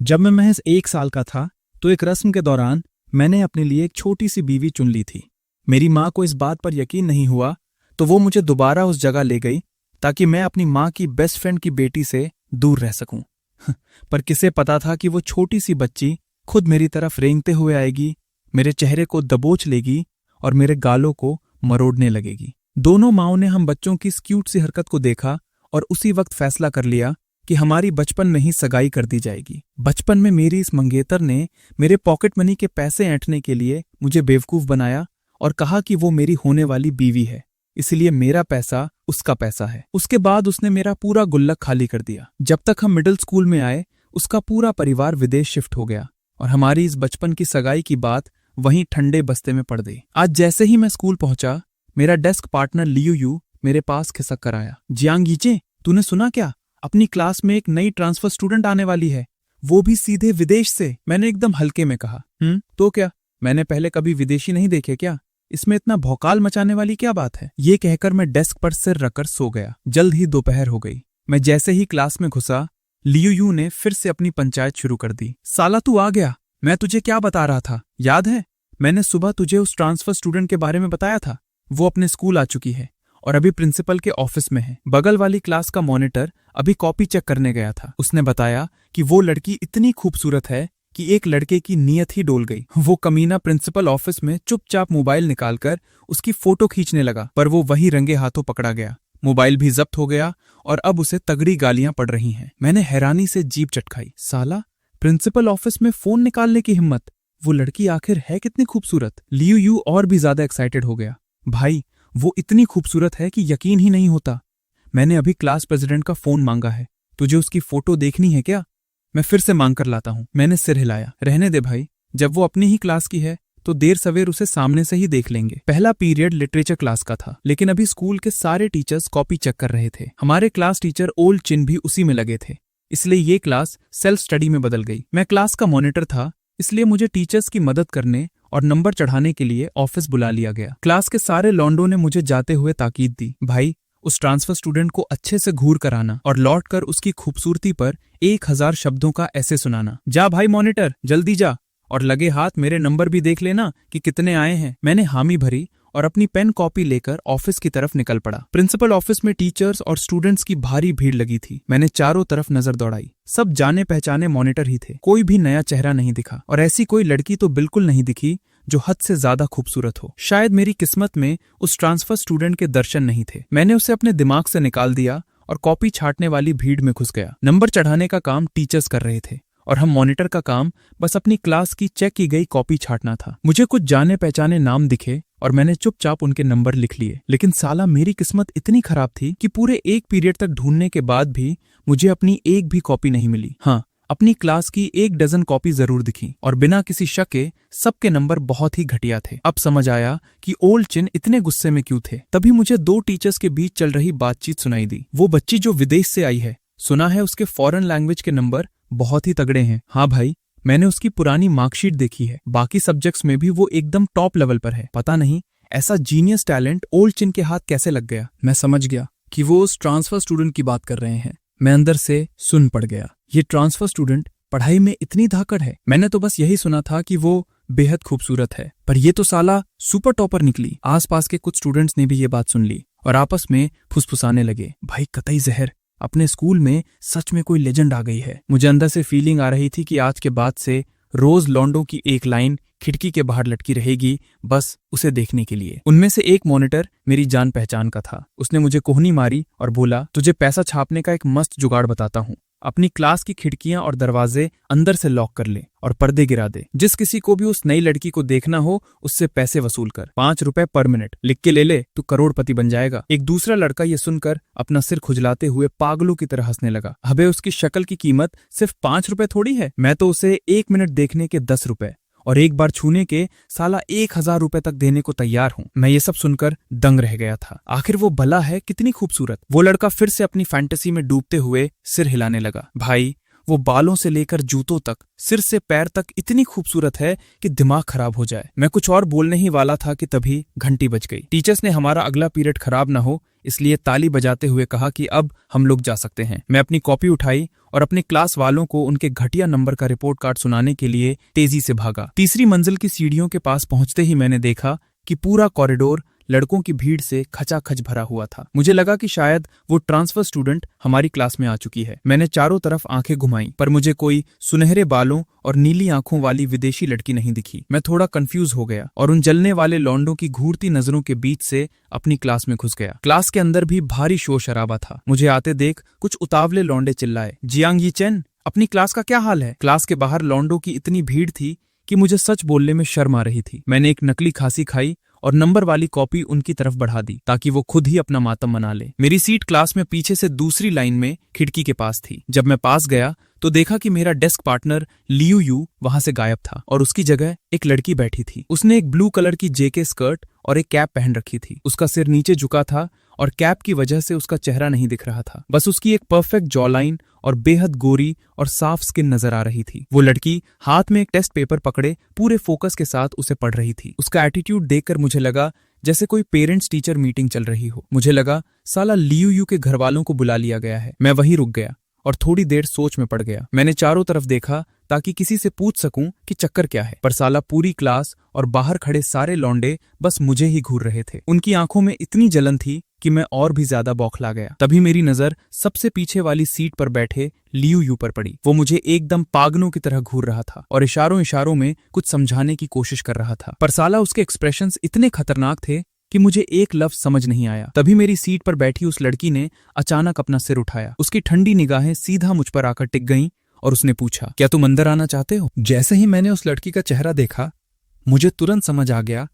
जब मैं महज 1 साल का था तो एक रस्म के दौरान मैंने अपने लिए एक छोटी सी बीवी चुन ली थी। मेरी माँ को इस बात पर यकीन नहीं हुआ तो वो मुझे दोबारा उस जगह ले गई ताकि मैं अपनी माँ की बेस्ट फ्रेंड की बेटी से दूर रह सकूं। पर किसे पता था कि वो छोटी सी बच्ची खुद मेरी तरफ रेंगते हुए आएगी, मेरे चेहरे को दबोच लेगी और मेरे गालों को मरोड़ने लगेगी। दोनों माँओं ने हम बच्चों की इस क्यूट सी हरकत को देखा और उसी वक्त फैसला कर लिया कि हमारी बचपन में ही सगाई कर दी जाएगी। बचपन में मेरी इस मंगेतर ने मेरे पॉकेट मनी के पैसे ऐंठने के लिए मुझे बेवकूफ बनाया और कहा कि वो मेरी होने वाली बीवी है, इसलिए मेरा पैसा उसका पैसा है। उसके बाद उसने मेरा पूरा गुल्लक खाली कर दिया। जब तक हम मिडिल स्कूल में आए उसका पूरा परिवार विदेश शिफ्ट हो गया और हमारी इस बचपन की सगाई की बात वहीं ठंडे बस्ते में पड़ गई। आज जैसे ही मैं स्कूल पहुंचा, मेरा डेस्क पार्टनर लियू यू मेरे पास खिसक कर आया। जियांग यीचे, तूने सुना क्या? अपनी क्लास में एक नई ट्रांसफर स्टूडेंट आने वाली है, वो भी सीधे विदेश से। मैंने एकदम हल्के में कहा, तो क्या, मैंने पहले कभी विदेशी नहीं देखे क्या? इसमें इतना भौकाल मचाने वाली क्या बात है? ये कहकर मैं डेस्क पर सिर रखकर सो गया। जल्द ही दोपहर हो गई। मैं जैसे ही क्लास में घुसा, लियू यू ने फिर से अपनी पंचायत शुरू कर दी। साला तू आ गया, मैं तुझे क्या बता रहा था, याद है? मैंने सुबह तुझे उस ट्रांसफर स्टूडेंट के बारे में बताया था। वो अपने स्कूल आ चुकी है और अभी प्रिंसिपल के ऑफिस में है। बगल वाली क्लास का मॉनिटर अभी कॉपी चेक करने गया था। उसने बताया कि वो लड़की इतनी खूबसूरत है कि एक लड़के की नीयत ही डोल गई। वो कमीना प्रिंसिपल ऑफिस में चुपचाप मोबाइल निकालकर उसकी फोटो खींचने लगा, पर वो वही रंगे हाथों पकड़ा गया। मोबाइल भी जब्त हो गया और अब उसे तगड़ी गालियां पड़ रही हैं। मैंने हैरानी से जीभ चटकाई। साला, प्रिंसिपल ऑफिस में फोन निकालने की हिम्मत! वो लड़की आखिर है कितनी खूबसूरत? लियू यू और भी ज्यादा एक्साइटेड हो गया। भाई, वो इतनी खूबसूरत है कि यकीन ही नहीं होता। मैंने अभी क्लास प्रेसिडेंट का फोन मांगा है, तुझे उसकी फोटो देखनी है क्या? मैं फिर से मांग कर लाता हूँ। मैंने सिर हिलाया। रहने दे भाई, जब वो अपनी ही क्लास की है तो देर सवेर उसे सामने से ही देख लेंगे। पहला पीरियड लिटरेचर क्लास का था, लेकिन अभी स्कूल के सारे टीचर्स कॉपी चेक कर रहे थे। हमारे क्लास टीचर ओल्ड चिन भी उसी में लगे थे, इसलिए ये क्लास सेल्फ स्टडी में बदल गई। मैं क्लास का मॉनिटर था, इसलिए मुझे टीचर्स की मदद करने और नंबर चढ़ाने के लिए ऑफिस बुला लिया गया। क्लास के सारे लौंडों ने मुझे जाते हुए ताकीद दी, भाई उस ट्रांसफर स्टूडेंट को अच्छे से घूर कर आना और लौट कर उसकी खूबसूरती पर 1000 शब्दों का ऐसे सुनाना। जा भाई मॉनिटर, जल्दी जा, और लगे हाथ मेरे नंबर भी देख लेना कि कितने आए हैं। मैंने हामी भरी और अपनी पेन कॉपी लेकर ऑफिस की तरफ निकल पड़ा। प्रिंसिपल ऑफिस में टीचर्स और स्टूडेंट्स की भारी भीड़ लगी थी। मैंने चारों तरफ नजर दौड़ाई। सब जाने पहचाने मॉनिटर ही थे, कोई भी नया चेहरा नहीं दिखा और ऐसी कोई लड़की तो बिल्कुल नहीं दिखी जो हद से ज्यादा खूबसूरत हो। शायद मेरी किस्मत में उस ट्रांसफर स्टूडेंट के दर्शन नहीं थे। मैंने उसे अपने दिमाग से निकाल दिया और कॉपी छांटने वाली भीड़ में घुस गया। नंबर चढ़ाने का काम टीचर्स कर रहे थे और हम मॉनिटर का काम बस अपनी क्लास की चेक की गई कॉपी छांटना था। मुझे कुछ जाने पहचाने नाम दिखे और मैंने चुपचाप उनके नंबर लिख लिए, लेकिन साला मेरी किस्मत इतनी खराब थी कि पूरे एक पीरियड तक ढूंढने के बाद भी मुझे अपनी एक भी कॉपी नहीं मिली। हाँ, अपनी क्लास की 1 डजन कॉपी जरूर दिखी और बिना किसी शक के सबके नंबर बहुत ही घटिया थे। अब समझ आया कि ओल्ड चिन इतने गुस्से में क्यों थे। तभी मुझे 2 टीचर्स के बीच चल रही बातचीत सुनाई दी। वो बच्ची जो विदेश से आई है, सुना है उसके फॉरेन लैंग्वेज के नंबर बहुत ही तगड़े हैं। हाँ भाई, मैंने उसकी पुरानी मार्कशीट देखी है, बाकी सब्जेक्ट्स में भी वो एकदम टॉप लेवल पर है। पता नहीं ऐसा जीनियस टैलेंट ओल्ड चिन के हाथ कैसे लग गया। मैं समझ गया कि वो उस ट्रांसफर स्टूडेंट की बात कर रहे हैं। मैं अंदर से सुन पड़ गया। ये ट्रांसफर स्टूडेंट पढ़ाई में इतनी धाकड़ है। मैंने तो बस यही सुना था कि वो बेहद खूबसूरत है, पर ये तो साला सुपर टॉपर निकली। आसपास के कुछ स्टूडेंट्स ने भी ये बात सुन ली और आपस में फुसफुसाने लगे, भाई कतई जहर, अपने स्कूल में सच में कोई लेजेंड आ गई है। मुझे अंदर से फीलिंग आ रही थी कि आज के बाद से रोज लॉन्डो की एक लाइन खिड़की के बाहर लटकी रहेगी, बस उसे देखने के लिए। उनमें से एक मॉनिटर मेरी जान पहचान का था। उसने मुझे कोहनी मारी और बोला, तुझे पैसा छापने का एक मस्त जुगाड़ बताता हूँ। अपनी क्लास की खिड़कियां और दरवाजे अंदर से लॉक कर ले और पर्दे गिरा दे। जिस किसी को भी उस नई लड़की को देखना हो उससे पैसे वसूल कर, 5 रुपए पर मिनट। लिख के ले ले, तू करोड़पति बन जाएगा। एक दूसरा लड़का ये सुनकर अपना सिर खुजलाते हुए पागलों की तरह हंसने लगा। अबे उसकी शक्ल की कीमत सिर्फ 5 रुपए थोड़ी है, मैं तो उसे 1 मिनट देखने के 10 रुपए और एक बार छूने के साला 1000 रुपए तक देने को तैयार हूँ। मैं ये सब सुनकर दंग रह गया था। आखिर वो भला है कितनी खूबसूरत। वो लड़का फिर से अपनी फैंटेसी में डूबते हुए सिर हिलाने लगा। भाई, वो बालों से लेकर जूतों तक, सिर से पैर तक इतनी खूबसूरत है कि दिमाग खराब हो जाए। मैं कुछ और बोलने ही वाला था कि तभी घंटी बज गई। टीचर्स ने हमारा अगला पीरियड खराब ना हो इसलिए ताली बजाते हुए कहा कि अब हम लोग जा सकते हैं। मैं अपनी कॉपी उठाई और अपने क्लास वालों को उनके घटिया नंबर का रिपोर्ट कार्ड सुनाने के लिए तेजी से भागा। तीसरी मंजिल की सीढ़ियों के पास पहुंचते ही मैंने देखा कि पूरा कॉरिडोर लड़कों की भीड़ से खचाखच भरा हुआ था। मुझे लगा कि शायद वो ट्रांसफर स्टूडेंट हमारी क्लास में आ चुकी है। मैंने चारों तरफ आंखें घुमाई पर मुझे कोई सुनहरे बालों और नीली आंखों वाली विदेशी लड़की नहीं दिखी। मैं थोड़ा कंफ्यूज हो गया और उन जलने वाले लौंडों की घूरती नजरों के बीच से अपनी क्लास में घुस गया। क्लास के अंदर भी भारी शोर शराबा था। मुझे आते देख कुछ उतावले लौंडे चिल्लाए, जियांग यीचेन, अपनी क्लास का क्या हाल है? क्लास के बाहर लौंडों की इतनी भीड़ थी कि मुझे सच बोलने में शर्म आ रही थी। मैंने एक नकली खांसी खाई और नंबर वाली कॉपी उनकी तरफ बढ़ा दी ताकि वो खुद ही अपना मातम मना ले। मेरी सीट क्लास में पीछे से दूसरी लाइन में खिड़की के पास थी। जब मैं पास गया तो देखा कि मेरा डेस्क पार्टनर लियू यू वहां से गायब था और उसकी जगह एक लड़की बैठी थी। उसने एक ब्लू कलर की जेके स्कर्ट और एक कैप पहन रखी थी। उसका सिर नीचे झुका था और कैप की वजह से उसका चेहरा नहीं दिख रहा था। बस उसकी एक परफेक्ट जॉ लाइन और बेहद गोरी और साफ स्किन नजर आ रही थी। वो लड़की हाथ में एक टेस्ट पेपर पकड़े पूरे फोकस के साथ उसे पढ़ रही थी। उसका एटीट्यूड देखकर मुझे लगा जैसे कोई पेरेंट्स टीचर मीटिंग चल रही हो। मुझे लगा साला लियू यू के घर वालों को बुला लिया गया है। मैं वहीं रुक गया और थोड़ी देर सोच में पड़ गया। मैंने चारों तरफ देखा ताकि किसी से पूछ सकूं कि चक्कर क्या है, पर साला पूरी क्लास और बाहर खड़े सारे लौंडे बस मुझे ही घूर रहे थे। उनकी आंखों में इतनी जलन थी कि मैं और भी ज्यादा बौखला गया। तभी मेरी नजर सबसे पीछे वाली सीट पर बैठे लियू यू पर पड़ी। वो मुझे एकदम पागलों की तरह घूर रहा था और इशारों इशारों में कुछ समझाने की कोशिश कर रहा था, पर साला उसके एक्सप्रेशंस इतने खतरनाक थे कि मुझे एक लफ्ज समझ नहीं आया। तभी मेरी सीट पर बैठी उस लड़की ने अचानक अपना सिर उठाया। उसकी ठंडी निगाहें सीधा मुझ पर आकर टिक गईं और उसने पूछा, क्या तुम अंदर आना चाहते हो? जैसे ही मैंने उस लड़की का चेहरा देखा मुझे तुरंत समझ आ गया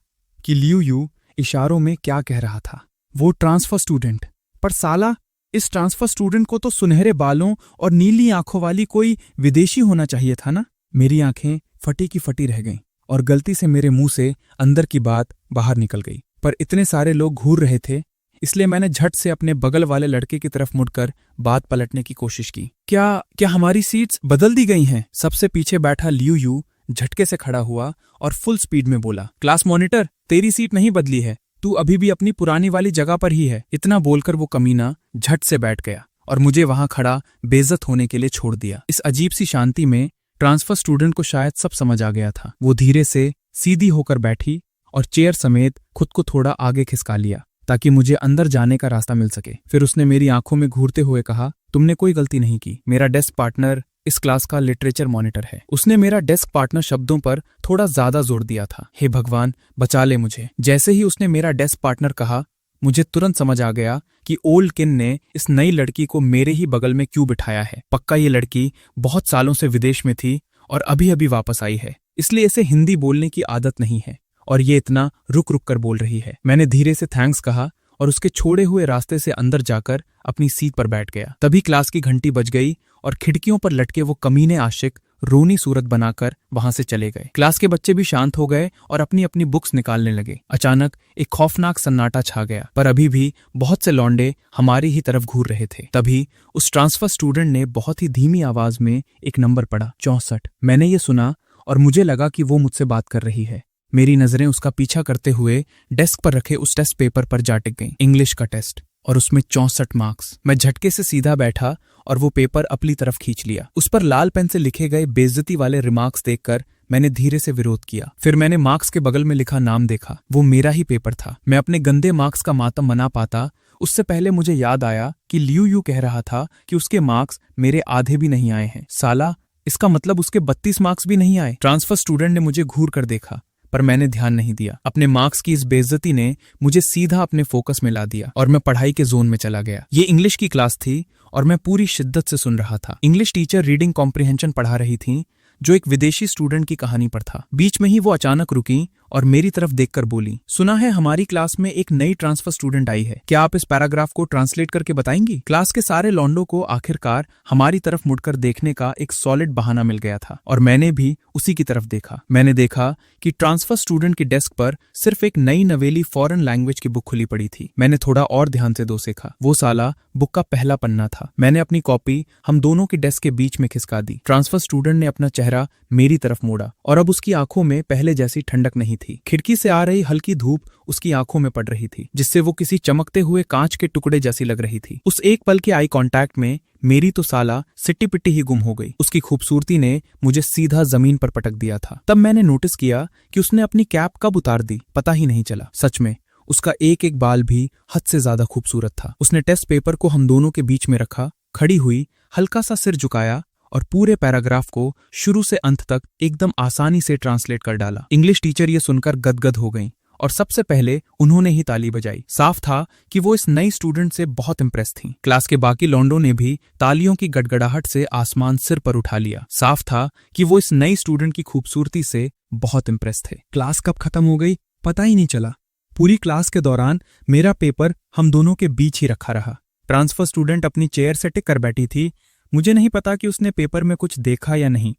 कि लियू यू इशारों में क्या कह रहा था। वो ट्रांसफर स्टूडेंट, पर साला इस ट्रांसफर स्टूडेंट को तो सुनहरे बालों और नीली आंखों वाली कोई विदेशी होना चाहिए था ना। मेरी आंखें फटी की फटी रह गईं और गलती से मेरे मुंह से अंदर की बात बाहर निकल गई, पर इतने सारे लोग घूर रहे थे इसलिए मैंने झट से अपने बगल वाले लड़के की तरफ मुड़कर बात पलटने की कोशिश की। क्या हमारी सीट्स बदल दी गई हैं? सबसे पीछे बैठा लियू यू झटके से खड़ा हुआ और फुल स्पीड में बोला, क्लास मॉनिटर, तेरी सीट नहीं बदली है, तू अभी भी अपनी पुरानी वाली जगह पर ही है। इतना बोलकर वो कमीना झट से बैठ गया और मुझे वहां खड़ा बेइज्जत होने के लिए छोड़ दिया। इस अजीब सी शांति में ट्रांसफर स्टूडेंट को शायद सब समझ आ गया था। वो धीरे से सीधी होकर बैठी और चेयर समेत खुद को थोड़ा आगे खिसका लिया ताकि मुझे अंदर जाने का रास्ता मिल सके। फिर उसने मेरी आंखों में घूरते हुए कहा, तुमने कोई गलती नहीं की। मेरा डेस्क पार्टनर इस क्लास का लिटरेचर मॉनिटर है। उसने मेरा डेस्क पार्टनर शब्दों पर थोड़ा ज्यादा जोर दिया था। हे भगवान, बचा ले मुझे। जैसे ही उसने मेरा डेस्क पार्टनर कहा मुझे तुरंत समझ आ गया कि ओल्ड किन ने इस नई लड़की को मेरे ही बगल में क्यों बिठाया है। पक्का ये लड़की बहुत सालों से विदेश में थी और अभी अभी वापस आई है, इसलिए इसे हिंदी बोलने की आदत नहीं है और ये इतना रुक रुक कर बोल रही है। मैंने धीरे से थैंक्स कहा और उसके छोड़े हुए रास्ते से अंदर जाकर अपनी सीट पर बैठ गया। तभी क्लास की घंटी बज गई और खिड़कियों पर लटके वो कमीने आशिक रोनी सूरत बनाकर वहां से चले गए। क्लास के बच्चे भी शांत हो गए और अपनी अपनी बुक्स निकालने लगे। अचानक एक खौफनाक सन्नाटा छा गया, पर अभी भी बहुत से लौंडे हमारी ही तरफ घूर रहे थे। तभी उस ट्रांसफर स्टूडेंट ने बहुत ही धीमी आवाज में एक नंबर पढ़ा, 64। मैंने ये सुना और मुझे लगा कि वो मुझसे बात कर रही है। मेरी नजरें उसका पीछा करते हुए डेस्क पर रखे उस टेस्ट पेपर पर जा टिक गईं। इंग्लिश का टेस्ट और उसमें 64 मार्क्स। मैं झटके से सीधा बैठा और वो पेपर अपनी तरफ खींच लिया। उस पर लाल पेन से लिखे गए बेइज्जती वाले रिमार्क्स देखकर मैंने धीरे से विरोध किया। फिर मैंने मार्क्स के बगल में लिखा नाम देखा। वो मेरा ही पेपर था। मैं अपने गंदे मार्क्स का मातम मना पाता उससे पहले मुझे याद आया कि लियू यू कह रहा था कि उसके मार्क्स मेरे आधे भी नहीं आए हैं। साला, इसका मतलब उसके 32 मार्क्स भी नहीं आए। ट्रांसफर स्टूडेंट ने मुझे घूर कर देखा, पर मैंने ध्यान नहीं दिया। अपने मार्क्स की इस बेइज्जती ने मुझे सीधा अपने फोकस में ला दिया और मैं पढ़ाई के जोन में चला गया। ये इंग्लिश की क्लास थी और मैं पूरी शिद्दत से सुन रहा था। इंग्लिश टीचर रीडिंग कॉम्प्रिहेंशन पढ़ा रही थी जो एक विदेशी स्टूडेंट की कहानी पर था। बीच में ही वो अचानक रुकी और मेरी तरफ देखकर बोली, सुना है हमारी क्लास में एक नई ट्रांसफर स्टूडेंट आई है, क्या आप इस पैराग्राफ को ट्रांसलेट करके बताएंगी? क्लास के सारे लौंडों को आखिरकार हमारी तरफ मुड़कर देखने का एक सॉलिड बहाना मिल गया था और मैंने भी उसी की तरफ देखा। मैंने देखा कि ट्रांसफर स्टूडेंट की डेस्क पर सिर्फ एक नई नवेली फॉरेन लैंग्वेज की बुक खुली पड़ी थी। मैंने थोड़ा और ध्यान से देखा। वो साला बुक का पहला पन्ना था। मैंने अपनी कॉपी हम दोनों की डेस्क के बीच में खिसका दी। ट्रांसफर स्टूडेंट ने अपना चेहरा मेरी तरफ मोड़ा और अब उसकी आंखों में पहले जैसी ठंडक नहीं थी। खिड़की से आ रही हल्की धूप उसकी आंखों में पड़ रही थी, जिससे वो किसी चमकते हुए कांच के टुकड़े जैसी लग रही थी। उस एक पल के आई कांटेक्ट में मेरी तो साला सिट्टी पिट्टी ही गुम हो गई। उसकी खूबसूरती ने मुझे सीधा जमीन पर पटक दिया था। तब मैंने नोटिस किया कि उसने अपनी कैप कब उतार दी, पता ही नहीं चला। सच में उसका एक एक बाल भी हद से ज्यादा खूबसूरत था। उसने टेस्ट पेपर को हम दोनों के बीच में रखा, खड़ी हुई, हल्का सा सिर झुकाया और पूरे पैराग्राफ को शुरू से अंत तक एकदम आसानी से ट्रांसलेट कर डाला। इंग्लिश टीचर ये सुनकर गदगद हो गईं और सबसे पहले उन्होंने ही ताली बजाई। साफ था कि वो इस नई स्टूडेंट से बहुत इम्प्रेस थीं। क्लास के बाकी लौंडों ने भी तालियों की गड़गड़ाहट से आसमान सिर पर उठा लिया। साफ था कि वो इस नई स्टूडेंट की खूबसूरती से बहुत इम्प्रेस थे। क्लास कब खत्म हो गई पता ही नहीं चला। पूरी क्लास के दौरान मेरा पेपर हम दोनों के बीच ही रखा रहा। ट्रांसफर स्टूडेंट अपनी चेयर से टिक कर बैठी थी। मुझे नहीं पता कि उसने पेपर में कुछ देखा या नहीं,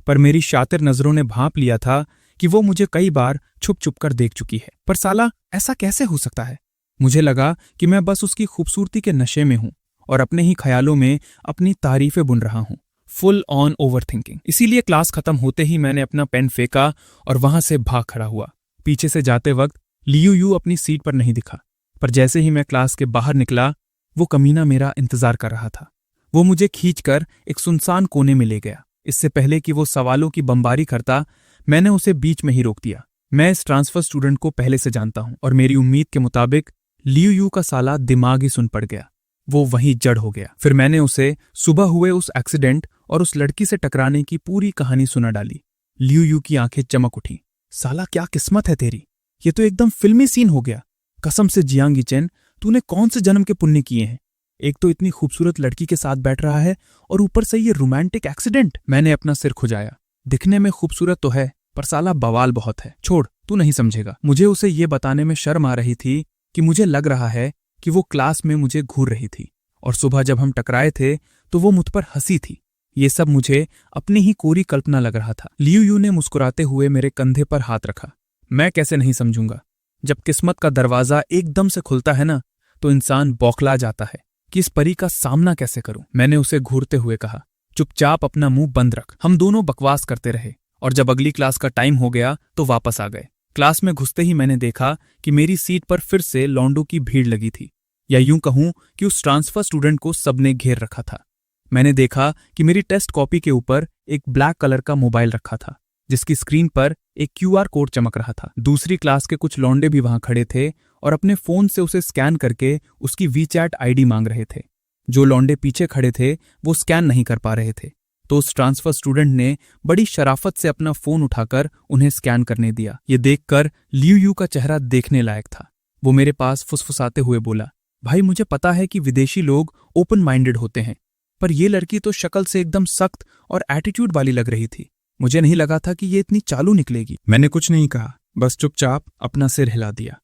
पर मेरी शातिर नजरों ने भांप लिया था कि वो मुझे कई बार छुप छुप कर देख चुकी है। पर साला ऐसा कैसे हो सकता है? मुझे लगा कि मैं बस उसकी खूबसूरती के नशे में हूं और अपने ही ख्यालों में अपनी तारीफें बुन रहा हूं। Full on over thinking. इसीलिए क्लास खत्म होते ही मैंने अपना पेन फेंका और वहां से भाग खड़ा हुआ। पीछे से जाते वक्त लियू यू अपनी सीट पर नहीं दिखा, पर जैसे ही मैं क्लास के बाहर निकला वो कमीना मेरा इंतजार कर रहा था। वो मुझे खींचकर एक सुनसान कोने में ले गया। इससे पहले कि वो सवालों की बमबारी करता, मैंने उसे बीच में ही रोक दिया। मैं इस ट्रांसफर स्टूडेंट को पहले से जानता हूं और मेरी उम्मीद के मुताबिक लियू यू का साला दिमाग ही सुन पड़ गया। वो वहीं जड़ हो गया। फिर मैंने उसे सुबह हुए उस एक्सीडेंट और उस लड़की से टकराने की पूरी कहानी सुना डाली। लियू यू की आंखें चमक उठी। साला क्या किस्मत है तेरी, ये तो एकदम फिल्मी सीन हो गया। कसम से जियांगी चेन, तूने कौन से जन्म के पुण्य किए हैं? एक तो इतनी खूबसूरत लड़की के साथ बैठ रहा है और ऊपर से ये रोमांटिक एक्सीडेंट। मैंने अपना सिर खुजाया। दिखने में खूबसूरत तो है, पर साला बवाल बहुत है। छोड़, तू नहीं समझेगा। मुझे उसे ये बताने में शर्म आ रही थी कि मुझे लग रहा है कि वो क्लास में मुझे घूर रही थी और सुबह जब हम टकराए थे तो वो मुझ पर हंसी थी। ये सब मुझे अपनी ही कोरी कल्पना लग रहा था। लियू यू ने मुस्कुराते हुए मेरे कंधे पर हाथ रखा। मैं कैसे नहीं समझूंगा? जब किस्मत का दरवाजा एकदम से खुलता है ना, तो इंसान बौखला जाता है कि इस परी का सामना कैसे करूं। मैंने उसे घूरते हुए कहा, चुपचाप अपना मुंह बंद रख। हम दोनों बकवास करते रहे और जब अगली क्लास का टाइम हो गया तो वापस आ गए। क्लास में घुसते ही मैंने देखा कि मेरी सीट पर फिर से लौंडों की भीड़ लगी थी, या यूं कहूं कि उस ट्रांसफर स्टूडेंट को सबने घेर रखा था। मैंने देखा कि मेरी टेस्ट कॉपी के ऊपर एक ब्लैक कलर का मोबाइल रखा था, जिसकी स्क्रीन पर एक QR कोड चमक रहा था। दूसरी क्लास के कुछ लौंडे भी वहां खड़े थे और अपने फोन से उसे स्कैन करके उसकी WeChat ID मांग रहे थे। जो लौंडे पीछे खड़े थे वो स्कैन नहीं कर पा रहे थे, तो उस ट्रांसफर स्टूडेंट ने बड़ी शराफत से अपना फोन उठाकर उन्हें स्कैन करने दिया। ये देखकर लियू यू का चेहरा देखने लायक था। वो मेरे पास फुसफुसाते हुए बोला, भाई मुझे पता है कि विदेशी लोग ओपन माइंडेड होते हैं, पर यह लड़की तो शक्ल से एकदम सख्त और एटीट्यूड वाली लग रही थी। मुझे नहीं लगा था कि ये इतनी चालू निकलेगी। मैंने कुछ नहीं कहा, बस चुपचाप अपना सिर हिला दिया।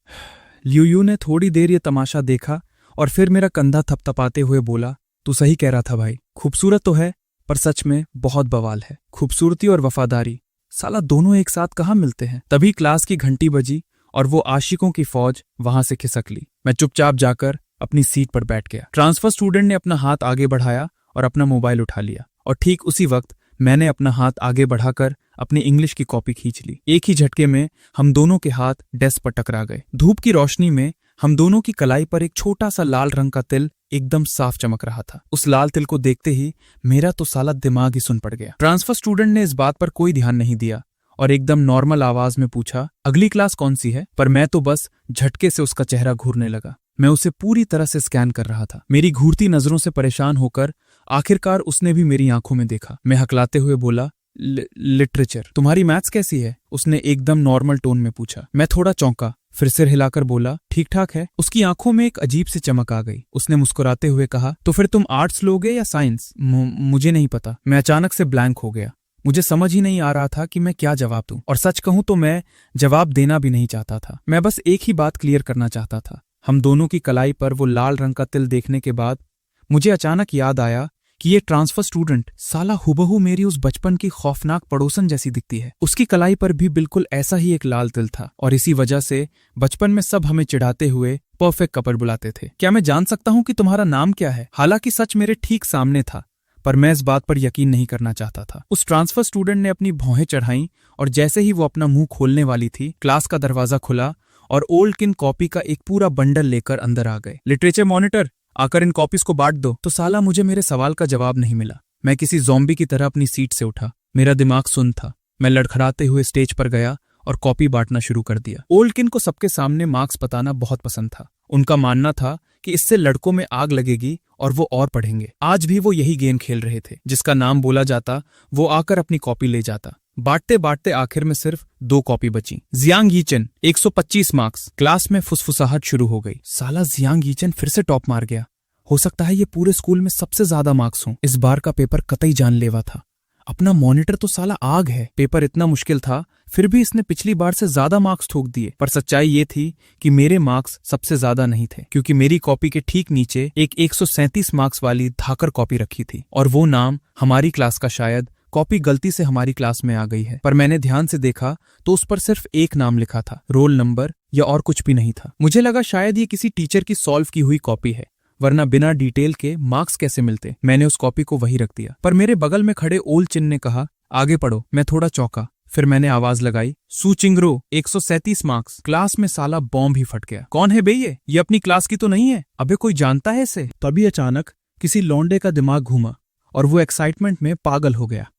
लियू यू ने थोड़ी देर ये तमाशा देखा और फिर मेरा कंधा थपथपाते हुए बोला, तू सही कह रहा था भाई, खूबसूरत तो है पर सच में बहुत बवाल है। खूबसूरती और वफादारी साला दोनों एक साथ कहाँ मिलते हैं। तभी क्लास की घंटी बजी और वो आशिकों की फौज वहां से खिसक ली। मैं चुपचाप जाकर अपनी सीट पर बैठ गया। ट्रांसफर स्टूडेंट ने अपना हाथ आगे बढ़ाया और अपना मोबाइल उठा लिया, और ठीक उसी वक्त मैंने अपना हाथ आगे बढ़ाकर अपनी इंग्लिश की कॉपी खींच ली। एक ही झटके में हम दोनों के हाथ डेस्क पर टकरा गए। धूप की रोशनी में हम दोनों की कलाई पर एक छोटा सा लाल रंग का तिल एकदम साफ चमक रहा था। उस लाल तिल को देखते ही मेरा तो साला दिमाग ही सुन पड़ गया। ट्रांसफर स्टूडेंट ने इस बात पर कोई ध्यान नहीं दिया और एकदम नॉर्मल आवाज में पूछा, अगली क्लास कौन सी है? पर मैं तो बस झटके से उसका चेहरा घूरने लगा। मैं उसे पूरी तरह से स्कैन कर रहा था। मेरी घूरती नजरों से परेशान होकर आखिरकार उसने भी मेरी आंखों में देखा। मैं हकलाते हुए बोला, लिटरेचर। तुम्हारी मैथ्स कैसी है? उसने एकदम नॉर्मल टोन में पूछा। मैं थोड़ा चौंका, फिर सिर हिलाकर बोला, ठीक ठाक है। उसकी आंखों में एक अजीब सी चमक आ गई। उसने मुस्कुराते हुए कहा, तो फिर तुम आर्ट्स लोगे या साइंस? मुझे नहीं पता। मैं अचानक से ब्लैंक हो गया। मुझे समझ ही नहीं आ रहा था कि मैं क्या जवाब दूं, और सच कहूं तो मैं जवाब देना भी नहीं चाहता था। मैं बस एक ही बात क्लियर करना चाहता था। हम दोनों की कलाई पर वो लाल रंग का तिल देखने के बाद मुझे अचानक याद आया कि ये ट्रांसफर स्टूडेंट साला हुबहू मेरी उस बचपन की खौफनाक पड़ोसन जैसी दिखती है। उसकी कलाई पर भी बिल्कुल ऐसा ही एक लाल तिल था, और इसी वजह से बचपन में सब हमें चिढ़ाते हुए परफेक्ट कपल बुलाते थे। क्या मैं जान सकता हूँ कि तुम्हारा नाम क्या है? हालांकि सच मेरे ठीक सामने था, पर मैं इस बात पर यकीन नहीं करना चाहता था। उस ट्रांसफर स्टूडेंट ने अपनी भौहें चढ़ाईं, और जैसे ही वो अपना मुंह खोलने वाली थी, क्लास का दरवाजा खुला और ओल्डकिन कॉपी का एक पूरा बंडल लेकर अंदर आ गए। लिटरेचर मॉनिटर, आकर इन कॉपीज को बांट दो। तो साला मुझे मेरे सवाल का जवाब नहीं मिला। मैं किसी ज़ॉम्बी की तरह अपनी सीट से उठा। मेरा दिमाग सुन्न था। मैं लड़खड़ाते हुए स्टेज पर गया और कॉपी बांटना शुरू कर दिया। ओल्डकिन को सबके सामने मार्क्स बताना बहुत पसंद था। उनका मानना था कि इससे लड़कों में आग लगेगी और वो और पढ़ेंगे। आज भी वो यही गेम खेल रहे थे। जिसका नाम बोला जाता वो आकर अपनी कॉपी ले जाता। बांटते बांटते आखिर में सिर्फ 2 कॉपी बची। Jiang यीचन 125 marks. क्लास में फुसफुसाहट शुरू हो गई। साला जियांग यीचन फिर से टॉप मार गया। हो सकता है ये पूरे स्कूल में सबसे ज्यादा मार्क्स हों। इस बार का पेपर कतई जानलेवा था। अपना मॉनिटर तो साला आग है। पेपर इतना मुश्किल था, फिर भी इसने पिछली बार से ज्यादा मार्क्स ठोक दिए। पर सच्चाई ये थी कि मेरे मार्क्स सबसे ज्यादा नहीं थे, क्योंकि मेरी कॉपी के ठीक नीचे एक 137 मार्क्स वाली धाकर कॉपी रखी थी, और वो नाम हमारी क्लास का। शायद कॉपी गलती से हमारी क्लास में आ गई है, पर मैंने ध्यान से देखा तो उस पर सिर्फ एक नाम लिखा था, रोल नंबर या और कुछ भी नहीं था। मुझे लगा शायद ये किसी टीचर की सॉल्व की हुई कॉपी है, वरना बिना डिटेल के मार्क्स कैसे मिलते। मैंने उस कॉपी को वहीं रख दिया। पर मेरे बगल में खड़े ओल्डचिन ने कहा, आगे पढ़ो। मैं थोड़ा चौंका। फिर मैंने आवाज लगाई, सू चिंगरो 137 मार्क्स। क्लास में साला बॉम्ब ही फट गया। कौन है बे ये अपनी क्लास की तो नहीं है? अबे कोई जानता है इसे? तभी अचानक किसी लौंडे का दिमाग घूमा और वो एक्साइटमेंट में पागल हो गया।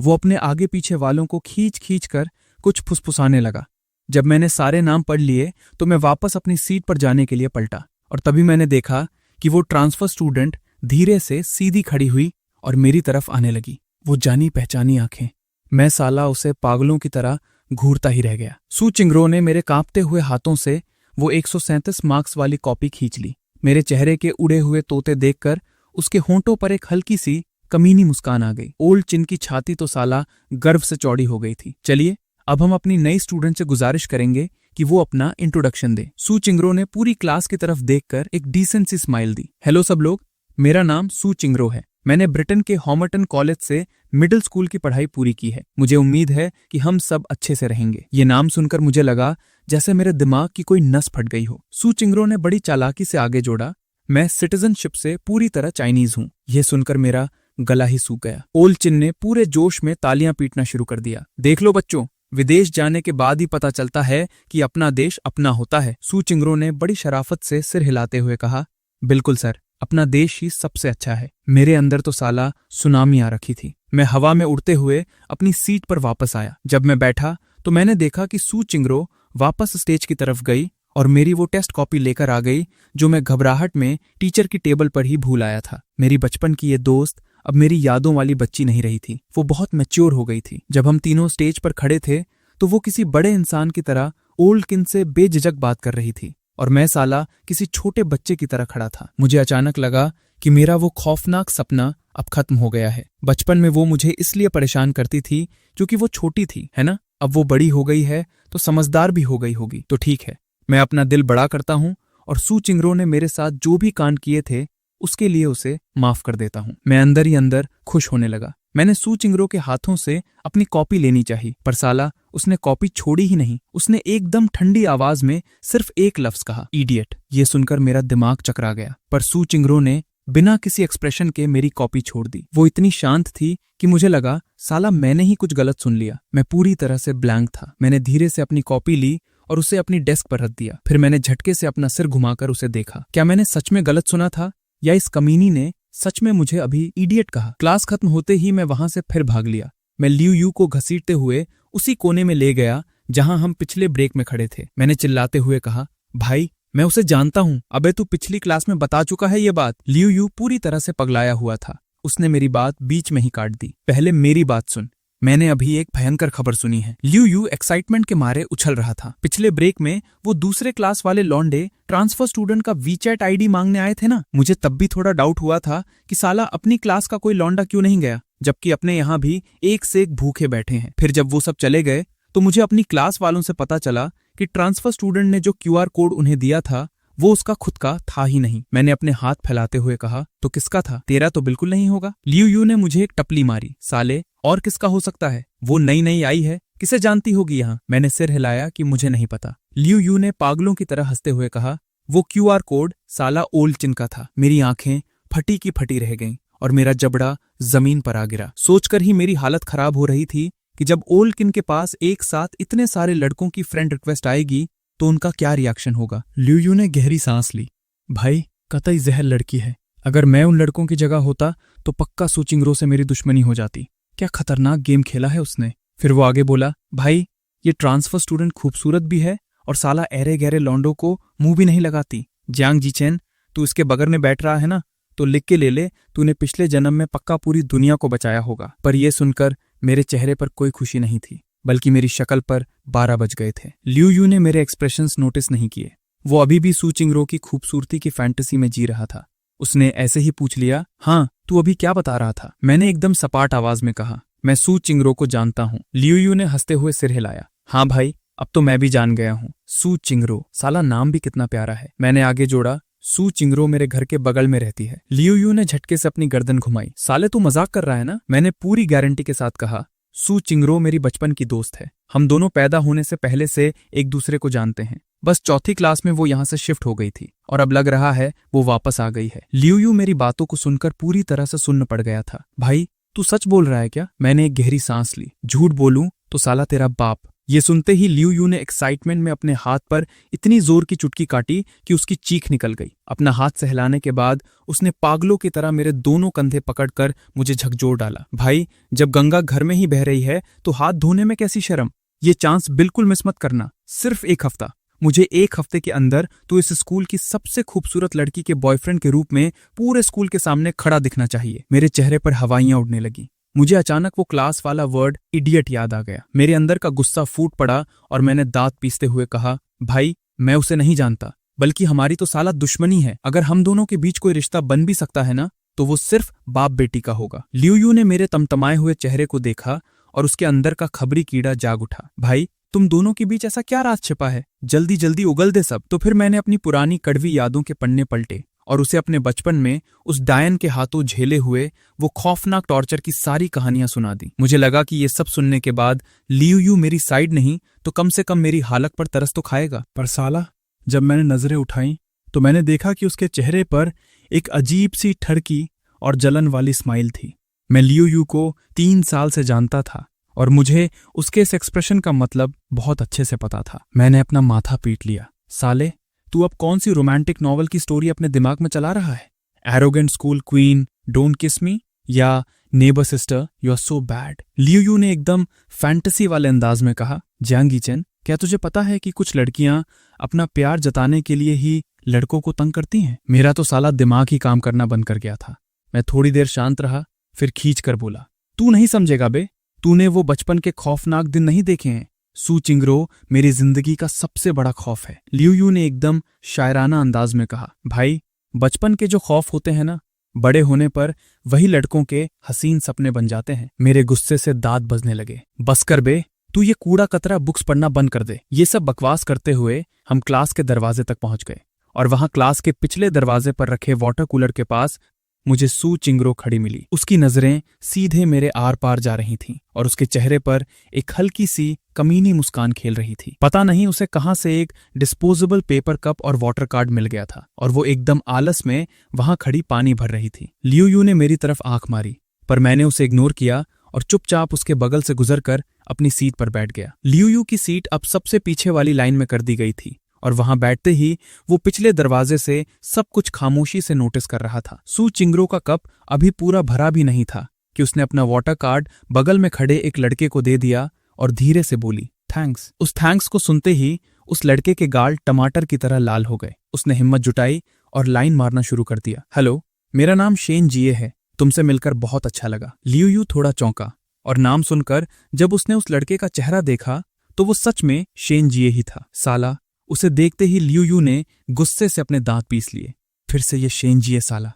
वो अपने आगे पीछे वालों को खींच खींच कर कुछ फुसफुसाने लगा। जब मैंने सारे नाम पढ़ लिए तो मैं वापस अपनी सीट पर जाने के लिए पलटा, और तभी मैंने देखा कि वो ट्रांसफर स्टूडेंट धीरे से सीधी खड़ी हुई और मेरी तरफ आने लगी। वो जानी पहचानी आंखें। मैं साला उसे पागलों की तरह घूरता ही रह गया। सू चिंगरो ने मेरे कांपते हुए हाथों से वो 137 मार्क्स वाली कॉपी खींच ली। मेरे चेहरे के उड़े हुए तोते देखकर उसके होंठों पर एक हल्की सी कमीनी मुस्कान आ गई। ओल्ड चिन की छाती तो साला गर्व से चौड़ी हो गई थी। चलिए अब हम अपनी नई स्टूडेंट से गुजारिश करेंगे कि वो अपना इंट्रोडक्शन दे। सू चिंगरो ने पूरी क्लास की तरफ देखकर एक डिसेंट सी स्माइल दी। हेलो सब लोग, मेरा नाम सू चिंगरो है। मैंने ब्रिटेन के हॉमर्टन कॉलेज से मिडिल स्कूल की पढ़ाई पूरी की है। मुझे उम्मीद है कि हम सब अच्छे से रहेंगे। ये नाम सुनकर मुझे लगा जैसे मेरे दिमाग की कोई नस फट गई हो। सू चिंगरो ने बड़ी चालाकी से आगे जोड़ा, मैं सिटीजनशिप से पूरी तरह चाइनीज हूँ। यह सुनकर मेरा गला ही सूख गया। ओल्डचिन ने पूरे जोश में तालियां पीटना शुरू कर दिया। देख लो बच्चों, विदेश जाने के बाद ही पता चलता है कि अपना देश अपना होता है। सू चिंगरो ने बड़ी शराफत से सिर हिलाते हुए कहा, बिल्कुल सर, अपना देश ही सबसे अच्छा है। मेरे अंदर तो साला सुनामी आ रखी थी। मैं हवा में उड़ते हुए अपनी सीट पर वापस आया। जब मैं बैठा तो मैंने देखा कि सू चिंगरो वापस स्टेज की तरफ गई और मेरी वो टेस्ट कॉपी लेकर आ गई जो मैं घबराहट में टीचर की टेबल पर ही भूल आया था। मेरी बचपन की ये दोस्त अब मेरी यादों वाली बच्ची नहीं रही थी। वो बहुत मैच्योर हो गई थी। जब हम तीनों स्टेज पर खड़े थे तो वो किसी बड़े इंसान की तरह ओल्डकिन से बेझिझक बात कर रही थी, और मैं साला किसी छोटे बच्चे की तरह खड़ा था। मुझे अचानक लगा कि मेरा वो खौफनाक सपना अब खत्म हो गया है। बचपन में वो मुझे इसलिए परेशान करती थी क्योंकि वो छोटी थी, है ना? अब वो बड़ी हो गई है तो समझदार भी हो गई होगी। तो ठीक है, मैं अपना दिल बड़ा करता हूँ और सू चिंगरो ने मेरे साथ जो भी कांड किए थे उसके लिए उसे माफ कर देता हूँ। मैं अंदर ही अंदर खुश होने लगा। मैंने सू चिंगरो के हाथों से अपनी कॉपी लेनी चाहिए, पर साला उसने कॉपी छोड़ी ही नहीं। उसने एकदम ठंडी आवाज में सिर्फ एक लफ्ज कहा, इडियट। ये सुनकर मेरा दिमाग चकरा गया। पर सू चिंगरो ने बिना किसी एक्सप्रेशन के मेरी कॉपी छोड़ दी। वो इतनी शांत थी कि मुझे लगा साला मैंने ही कुछ गलत सुन लिया। मैं पूरी तरह से ब्लैंक था। मैंने धीरे से अपनी कॉपी ली और उसे अपनी डेस्क पर रख दिया। फिर मैंने झटके से अपना सिर घुमाकर उसे देखा। क्या मैंने सच में गलत सुना था या इस कमीनी ने सच में मुझे अभी इडियट कहा? क्लास खत्म होते ही मैं वहां से फिर भाग लिया। मैं लियू यू को घसीटते हुए उसी कोने में ले गया जहां हम पिछले ब्रेक में खड़े थे। मैंने चिल्लाते हुए कहा, भाई मैं उसे जानता हूं। अबे तू पिछली क्लास में बता चुका है ये बात। लियू यू पूरी तरह से पगलाया हुआ था। उसने मेरी बात बीच में ही काट दी। पहले मेरी बात सुन, मैंने अभी एक भयंकर खबर सुनी है। लियू यू एक्साइटमेंट के मारे उछल रहा था। पिछले ब्रेक में वो दूसरे क्लास वाले लौंडे ट्रांसफर स्टूडेंट का वीचैट आईडी मांगने आए थे ना। मुझे तब भी थोड़ा डाउट हुआ था कि साला अपनी क्लास का कोई लौंडा क्यों नहीं गया। जबकि अपने यहाँ भी एक से एक भूखे बैठे हैं। फिर जब वो सब चले गए तो मुझे अपनी क्लास वालों से पता चला कि ट्रांसफर स्टूडेंट ने जो क्यूआर कोड उन्हें दिया था वो उसका खुद का था ही नहीं। मैंने अपने हाथ फैलाते हुए कहा, तो किसका था? तेरा तो बिल्कुल नहीं होगा। लियू यू ने मुझे एक टपली मारी, साले और किसका हो सकता है? वो नई नई आई है, किसे जानती होगी यहाँ? मैंने सिर हिलाया कि मुझे नहीं पता। लियू यू ने पागलों की तरह हंसते हुए कहा, वो क्यूआर कोड साला ओल्डचिन का था। मेरी आंखें फटी की फटी रह गईं और मेरा जबड़ा जमीन पर आ गिरा। सोचकर ही मेरी हालत खराब हो रही थी कि जब ओल्डकिन के पास एक साथ इतने सारे लड़कों की फ्रेंड रिक्वेस्ट आएगी तो उनका क्या रिएक्शन होगा। लियू यू ने गहरी सांस ली। भाई, कतई जहर लड़की है। अगर मैं उन लड़कों की जगह होता तो पक्का सू चिंगरो से मेरी दुश्मनी हो जाती। क्या खतरनाक गेम खेला है उसने। फिर वो आगे बोला, भाई ये ट्रांसफर स्टूडेंट खूबसूरत भी है और साला ऐरे गहरे लौंडों को मुंह भी नहीं लगाती। जियांग जीचेन, तू इसके बगल में बैठ रहा है ना, तो लिख के ले ले, तूने पिछले जन्म में पक्का पूरी दुनिया को बचाया होगा। पर यह सुनकर मेरे चेहरे पर कोई खुशी नहीं थी, बल्कि मेरी शक्ल पर 12 बज गए थे। लियू यू ने मेरे एक्सप्रेशंस नोटिस नहीं किए। वो अभी भी सू चिंगरो की खूबसूरती की फैंटेसी में जी रहा था। उसने ऐसे ही पूछ लिया, हाँ तू अभी क्या बता रहा था? मैंने एकदम सपाट आवाज में कहा, मैं सू चिंगरो को जानता हूँ। लियू यू ने हंसते हुए सिर हिलाया। हाँ भाई, अब तो मैं भी जान गया हूँ। सू चिंगरो, साला नाम भी कितना प्यारा है। मैंने आगे जोड़ा, सू चिंगरो मेरे घर के बगल में रहती है। लियू यू ने झटके से अपनी गर्दन घुमाई। साले तू मजाक कर रहा है ना? मैंने पूरी गारंटी के साथ कहा, सू चिंगरो मेरी बचपन की दोस्त है। हम दोनों पैदा होने से पहले से एक दूसरे को जानते हैं। बस चौथी क्लास में वो यहाँ से शिफ्ट हो गई थी और अब लग रहा है वो वापस आ गई है। लियू यू मेरी बातों को सुनकर पूरी तरह से सुन्न पड़ गया था। भाई तू सच बोल रहा है क्या? मैंने एक गहरी सांस ली। झूठ बोलूं तो साला तेरा बाप। ये सुनते ही लियू यू ने एक्साइटमेंट में अपने हाथ पर इतनी जोर की चुटकी काटी कि उसकी चीख निकल गई। अपना हाथ सहलाने के बाद उसने पागलों की तरह मेरे दोनों कंधे पकड़कर मुझे झकझोर डाला। भाई, जब गंगा घर में ही बह रही है तो हाथ धोने में कैसी शर्म? ये चांस बिल्कुल मिस मत करना। सिर्फ एक हफ्ता, मुझे एक हफ्ते के अंदर तो इस स्कूल की सबसे खूबसूरत लड़की के बॉयफ्रेंड के रूप में पूरे स्कूल के सामने खड़ा दिखना चाहिए। मेरे चेहरे पर हवाइयां उड़ने लगी। मुझे अचानक वो क्लास वाला वर्ड इडियट याद आ गया। मेरे अंदर का गुस्सा फूट पड़ा और मैंने दांत पीसते हुए कहा, भाई मैं उसे नहीं जानता, बल्कि हमारी तो साला दुश्मनी है। अगर हम दोनों के बीच कोई रिश्ता बन भी सकता है ना, तो वो सिर्फ बाप बेटी का होगा। लियू यू ने मेरे तमतमाए हुए चेहरे को देखा और उसके अंदर का खबरी कीड़ा जाग उठा। भाई, तुम दोनों के बीच ऐसा क्या राज छिपा है? जल्दी जल्दी उगल दे सब। तो फिर मैंने अपनी पुरानी कड़वी यादों के पन्ने पलटे और उसे अपने बचपन में उस डायन के हाथों झेले हुए वो खौफनाक टॉर्चर की सारी कहानियां सुना दी। मुझे लगा कि ये सब सुनने के बाद लियू यू मेरी साइड नहीं तो कम से कम मेरी हालत पर तरस तो खाएगा। पर साला, जब मैंने नजरें उठाई तो मैंने देखा कि उसके चेहरे पर एक अजीब सी ठरकी और जलन वाली स्माइल थी। मैं लियू यू को 3 साल से जानता था और मुझे उसके इस एक्सप्रेशन का मतलब बहुत अच्छे से पता था। मैंने अपना माथा पीट लिया। साले, तू अब कौन सी रोमांटिक नॉवल की स्टोरी अपने दिमाग में चला रहा है? Arrogant school queen, don't kiss me, या neighbour sister, you are so bad? Liu Yu ने एकदम फैंटेसी वाले अंदाज में कहा, जियांग गीचेन, क्या तुझे पता है कि कुछ लड़कियां अपना प्यार जताने के लिए ही लड़कों को तंग करती हैं? मेरा तो साला दिमाग ही काम करना बंद कर गया था। मैं थोड़ी देर शांत रहा, फिर खींच कर बोला, तू नहीं समझेगा बे। तूने वो बचपन के खौफनाक दिन नहीं देखे हैं। सू चिंगरो मेरी जिंदगी का सबसे बड़ा खौफ है। लियू यू ने एकदम शायराना अंदाज में कहा, भाई बचपन के जो खौफ होते हैं ना, बड़े होने पर वही लड़कों के हसीन सपने बन जाते हैं। मेरे गुस्से से दांत बजने लगे। बस कर बे, तू ये कूड़ा कतरा बुक्स पढ़ना बंद कर दे। ये सब बकवास करते हुए हम क्लास के दरवाजे तक पहुंच गए और वहां क्लास के पिछले दरवाजे पर रखे वाटर कूलर के पास मुझे सू चिंगरो खड़ी मिली। उसकी नजरें सीधे मेरे आर पार जा रही थीं और उसके चेहरे पर एक हल्की सी कमीनी मुस्कान खेल रही थी। पता नहीं उसे कहां से एक डिस्पोजेबल पेपर कप और वाटर कार्ड मिल गया था और वो एकदम आलस में वहां खड़ी पानी भर रही थी। लियू यू ने मेरी तरफ आंख मारी, पर मैंने उसे इग्नोर किया और चुपचाप उसके बगल से गुजरकर अपनी सीट पर बैठ गया। लियू यू की सीट अब सबसे पीछे वाली लाइन में कर दी गई थी और वहां बैठते ही वो पिछले दरवाजे से सब कुछ खामोशी से नोटिस कर रहा था। सू चिंगरो का कप अभी पूरा भरा भी नहीं था कि उसने अपना वाटर कार्ड बगल में खड़े एक लड़के को दे दिया और धीरे से बोली, थैंक्स। उस थैंक्स को सुनते ही उस लड़के के गाल टमाटर की तरह लाल हो गए। उसने हिम्मत जुटाई और लाइन मारना शुरू कर दिया। हेलो, मेरा नाम शेन जिए है, तुमसे मिलकर बहुत अच्छा लगा। लियू यू थोड़ा चौंका और नाम सुनकर जब उसने उस लड़के का चेहरा देखा तो वो सच में शेन जिए ही था। साला, उसे देखते ही लियू यू ने गुस्से से अपने दांत पीस लिए। फिर से ये शेन जिए साला।